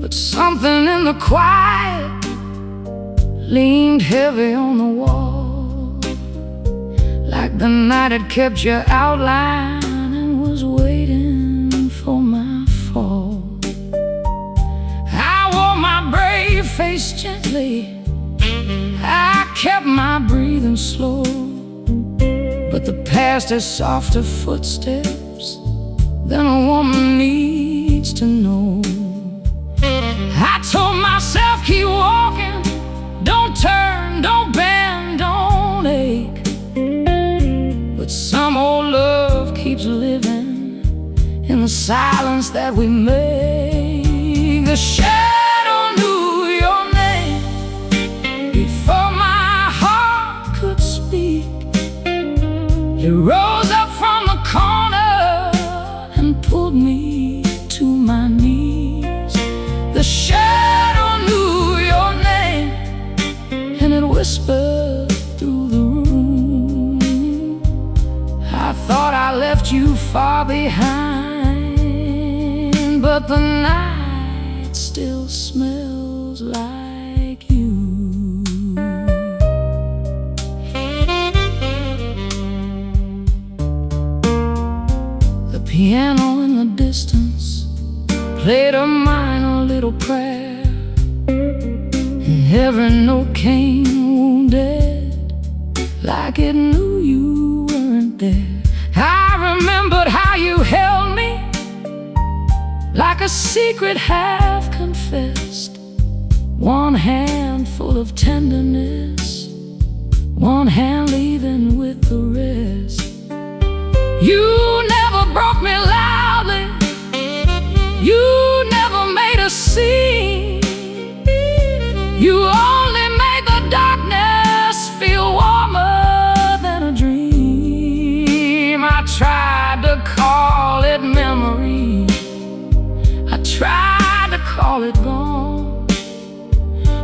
But something in the quiet leaned heavy on the wall, like the night had kept your outline and was waiting for my fall. I wore my brave face gently, I kept my breathing slow, but the past has softer footsteps than a woman needs to know. I told myself, keep walking, don't turn, don't bend, don't ache. But some old love keeps living in the silence that we make. The shadow knew your name before my heart could speak. It rose up from the corner and pulled me to my knees. The shadow knew your name, and it whispered through the room. I thought I left you far behind, but the night still smells like you. The piano in the distance played a minor little prayer, and every note came wounded, like it knew you weren't there. I remembered how you held me like a secret half confessed. One hand full of tenderness, one hand leaving with the rest. You never broke me loudly, you never made a scene. You only made the darkness feel warmer than a dream. I tried to call it memory, I tried to call it gone,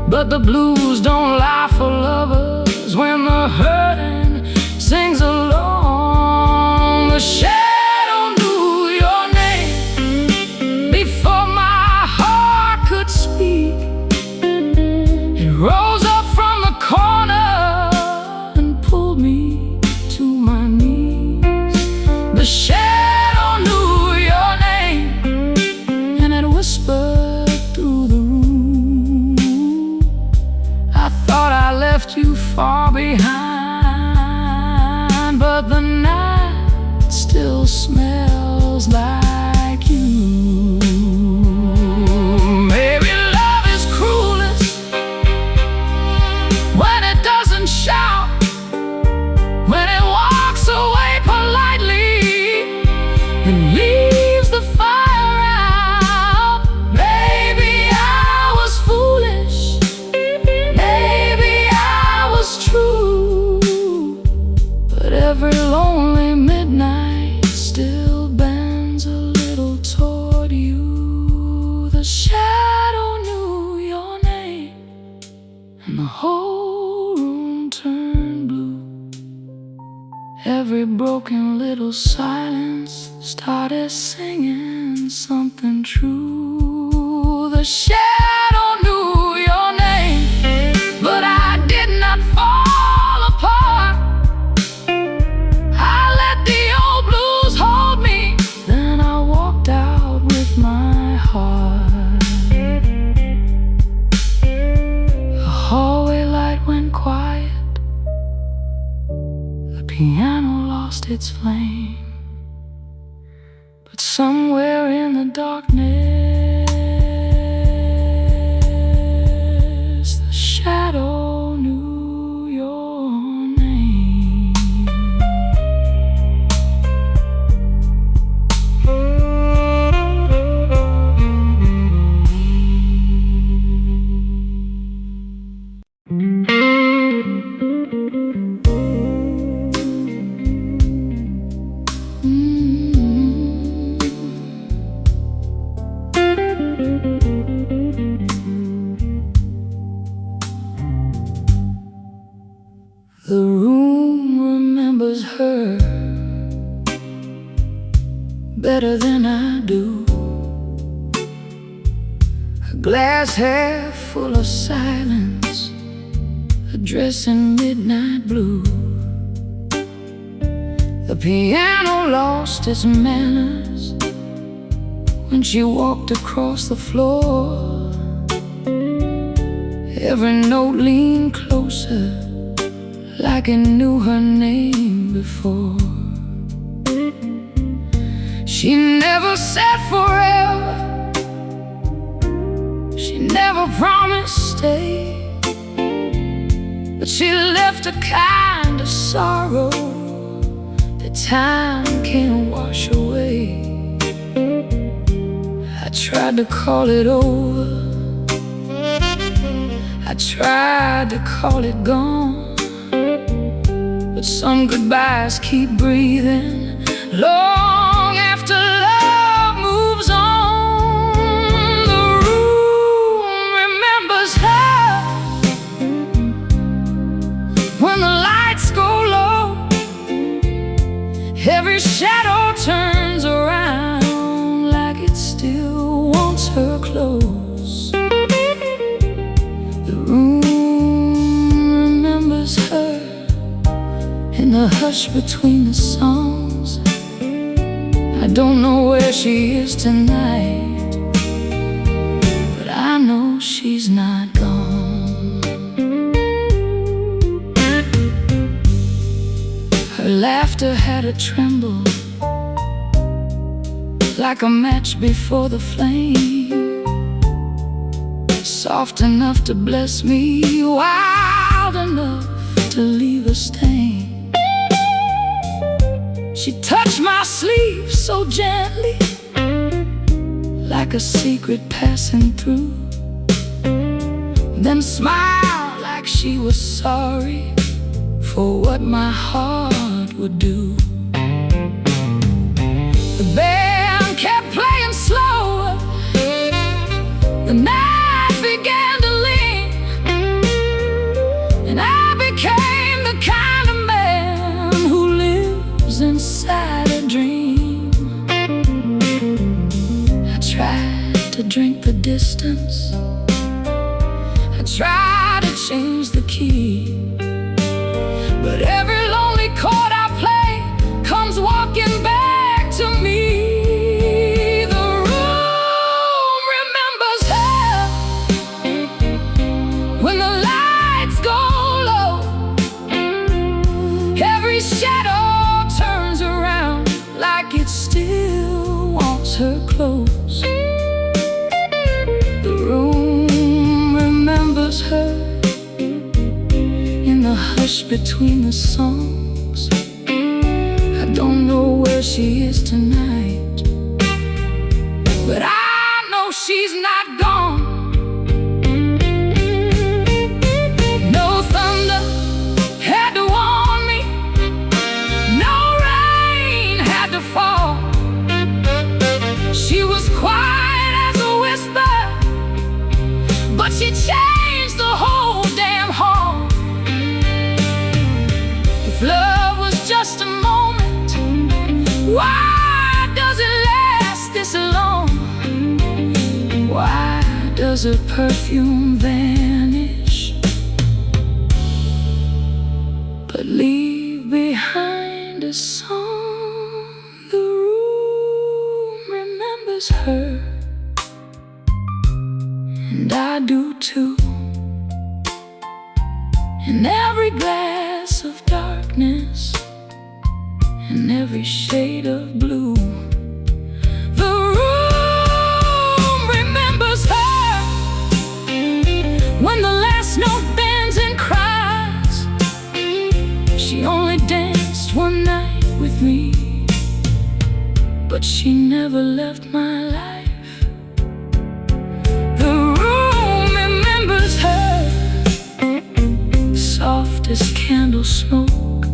but the blues don't lie for lovers when the hurting sings along. The shadow knew your name before my heart could speak. It rose up from the corner and pulled me to my knees. The shadow knew your name, and it whispered through the room. I thought I left you far behind, but the night still smells like you. Maybe love is cruelest when it doesn't shout, when it walks away politely and leaves the fire out. Maybe I was foolish, maybe I was true, but every lonely midnight still bends a little toward you. The shadow knew your name, and the whole room turned blue. Every broken little silence started singing something true. The shadow knew your name, but I did not fall apart. I let the old blues hold me, then I walked out with my heart. The hallway light went quiet, the piano lost its flame, but somewhere in the darkness, the shadow knew your name. The room remembers her better than I do. Her glass hair full of silence, a dress in midnight blue. The piano lost its manners when she walked across the floor. Every note leaned closer, like it knew her name before. She never said forever, she never promised stay, but she left a kind of sorrow that time can't wash away. tried to call it over, I tried to call it gone, but some goodbyes keep breathing long after love moves on. The room remembers her when the lights go low. Every shadow turns around like it still wants her close. The room remembers her in the hush between the songs. I don't know where she is tonight, but I know she's not gone. Her laughter had a tremble, like a match before the flame, soft enough to bless me, wild enough to leave a stain. She touched my sleeve so gently, like a secret passing through, then smiled like she was sorry for what my heart would do. The band kept playing slower, the night began to lean, and I became the kind of man who lives inside a dream. I tried to drink the distance, I tried to change the key, but every lonely chord I play comes walking back to me. The room remembers her when the lights go low. Every shadow turns around like it still wants her close. The room remembers her in the hush between the songs. I don't know where she is tonight, but I know she's not gone. No thunder had to warn me, no rain had to fall. She was quiet as a whisper, but she changed the whole damn hall. If love was just a moment, why does it last this long? Why does her perfume vanish, but leave behind a song? The room remembers her, and I do too. In every glass of darkness, in every shade of blue, the room remembers her when the last note bends and cries. She only danced one night with me, but she never left my life. The room remembers her, soft as candle smoke,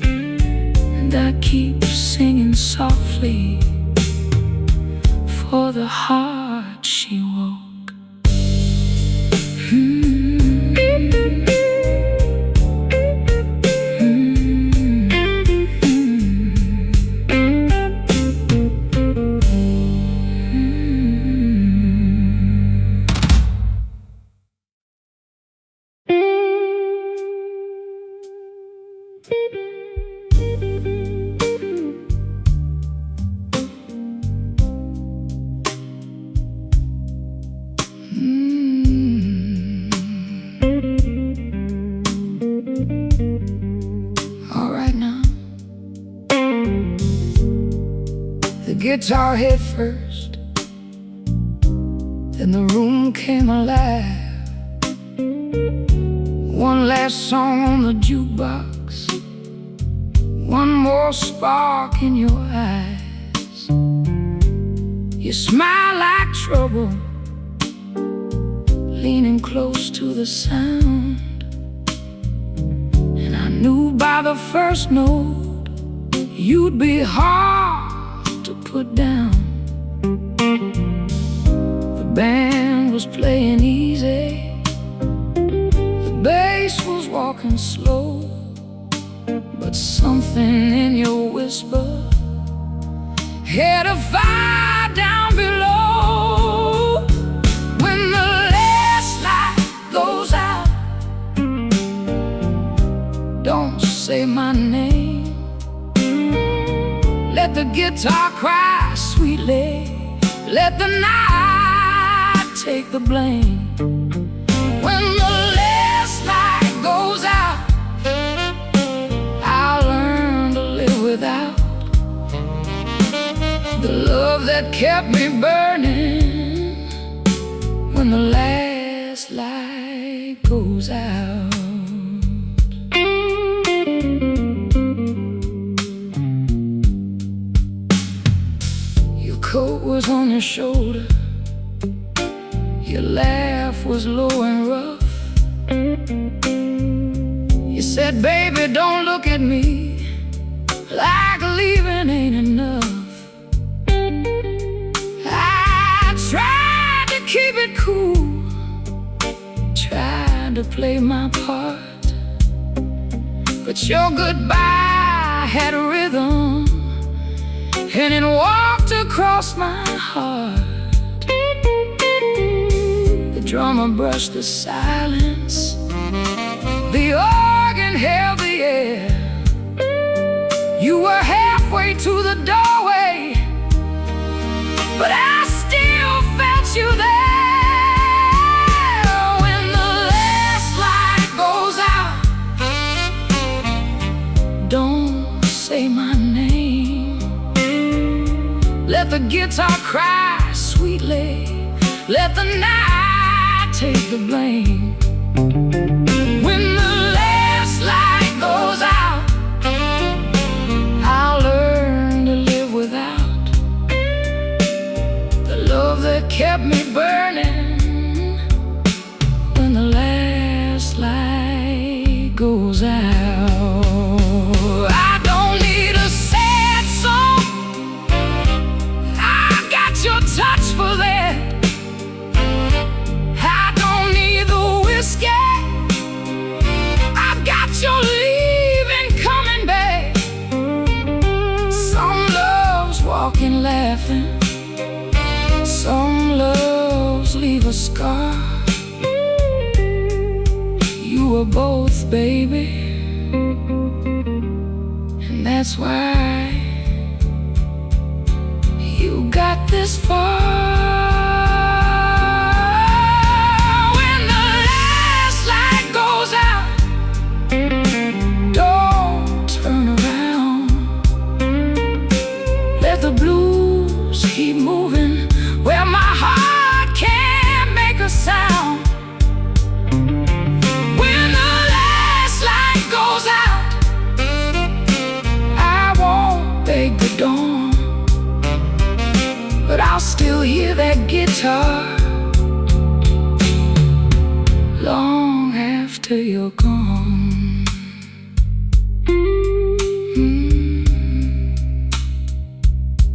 and I keep singing softly for the heart she woke. All right now, the guitar hit first, then the room came alive. One last song on the jukebox, one more spark in your eyes. You smile like trouble, leaning close to the sound. And I knew by the first note you'd be hard to put down. The band was playing easy, the bass was walking slow, but something in your whisper had a fire down below. When the last light goes out, don't say my name. Let the guitar cry sweetly, let the night take the blame. When the last light goes out, I'll learn to live without the love that kept me burning. When the last light goes out. Your coat was on your shoulder, your laugh was low and rough. You said, baby, don't look at me like leaving ain't enough. I tried to keep it cool, tried to play my part, but your goodbye had a rhythm, and it walked across my heart. The drummer brushed the silence, the organ held the air. You were halfway to the doorway, but I still felt you there. When the last light goes out, don't say my name. Let the guitar cry sweetly, let the night take the blame. When the last light goes out, I'll learn to live without the love that kept me burning. When the last light goes out, I don't need a sad song, I got your touch for that. I don't need the whiskey, I've got your leaving coming back. Some loves walk in laughing, some loves leave a scar. You were both, baby, and that's why you got this far. When the last light goes out, don't turn around. Let the blues keep moving where my heart can't make a sound. When the last light goes out, I won't beg the dawn, but I'll still hear that guitar long after you're gone.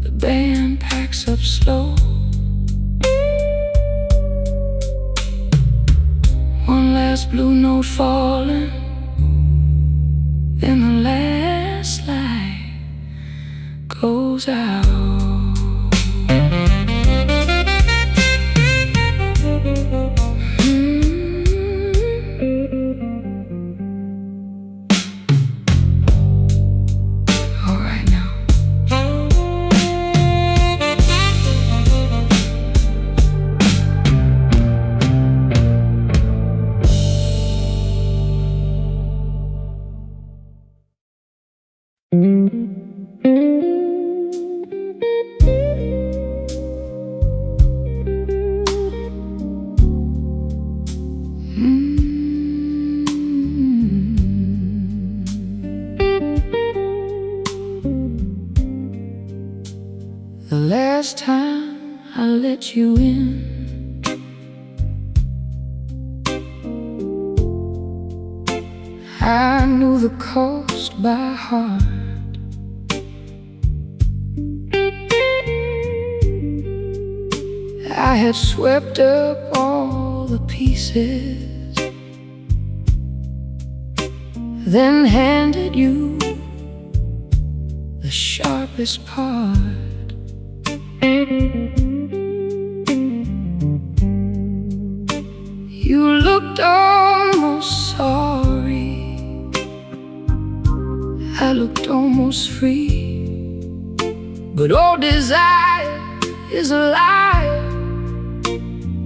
The band packs up slow, one last blue note falling, then the last light goes out. All right now. The last time I let you in. I knew the coast by heart. I had swept up all the pieces, then handed you the sharpest part. You looked almost sorry, I looked almost free, but all desire is a liar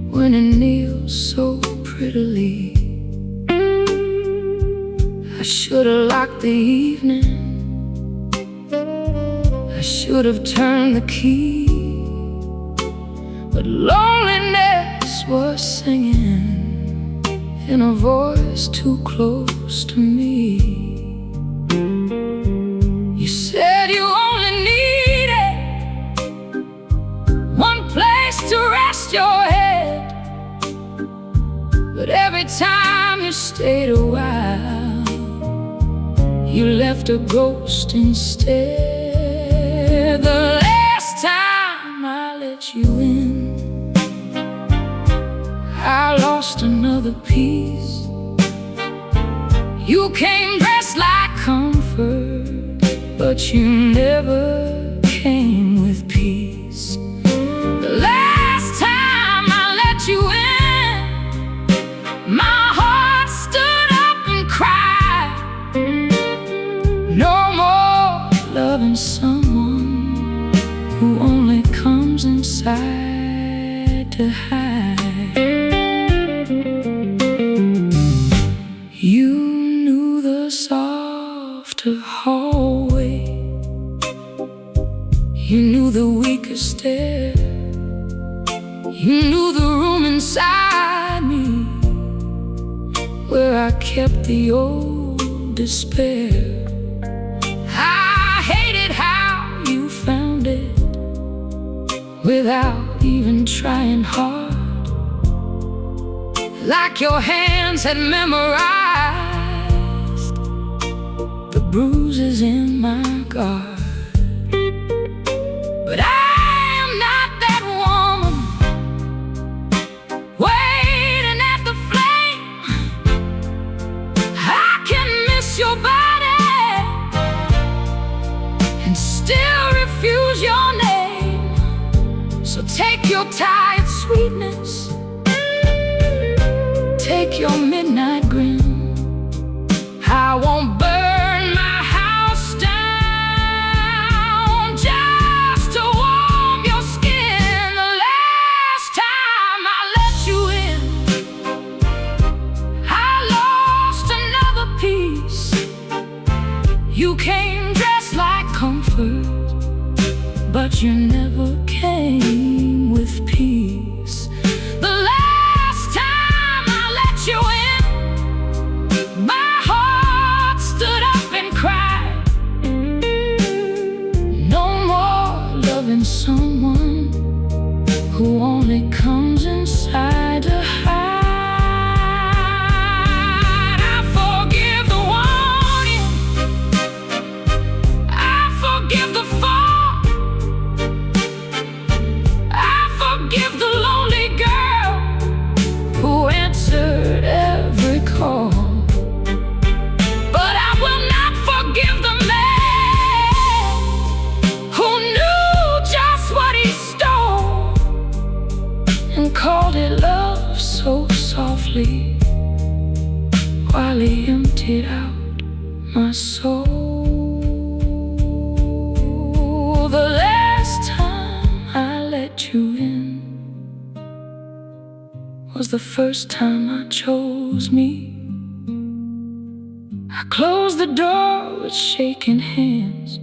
when it kneels so prettily. I should have locked the evening, I should have turned the key, but loneliness was singing in a voice too close to me. You said you only needed one place to rest your head, but every time you stayed a while, you left a ghost instead. The last time I let you in, I lost another piece. You came dressed like comfort, but you never came with peace. The last time I let you in, my heart stood up and cried. No more loving someone who only comes inside to hide. You knew the softer hallway, you knew the weaker stair, you knew the room inside me where I kept the old despair. I hated how you found it without even trying hard, like your hands had memorized the bruises in my guard. But I am not that woman waiting at the flame. I can miss your body and still refuse your name. So take your tired sweetness, take your midnight grin. I won't burn my house down just to warm your skin. The last time I let you in, I lost another piece. You came dressed like comfort, but you never came with peace. The last time I let you in, my heart stood up and cried. No more loving someone who only comes inside to hide. I forgive the warning, I forgive the fall, I forgive the lonely girl who answered every call. But I will not forgive the man who knew just what he stole and called it love so softly while he emptied out my soul. The last time I let you in was the first time I chose me. I closed the door with shaking hands,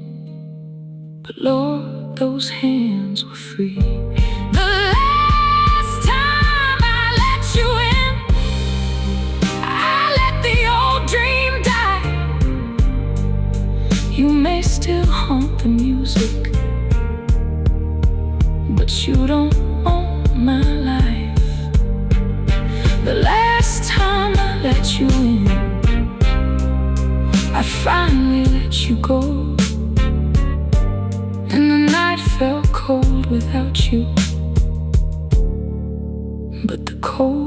but Lord, those hands were free. The last time I let you in, I let the old dream die. You may still haunt the music, but you don't without you, but the cold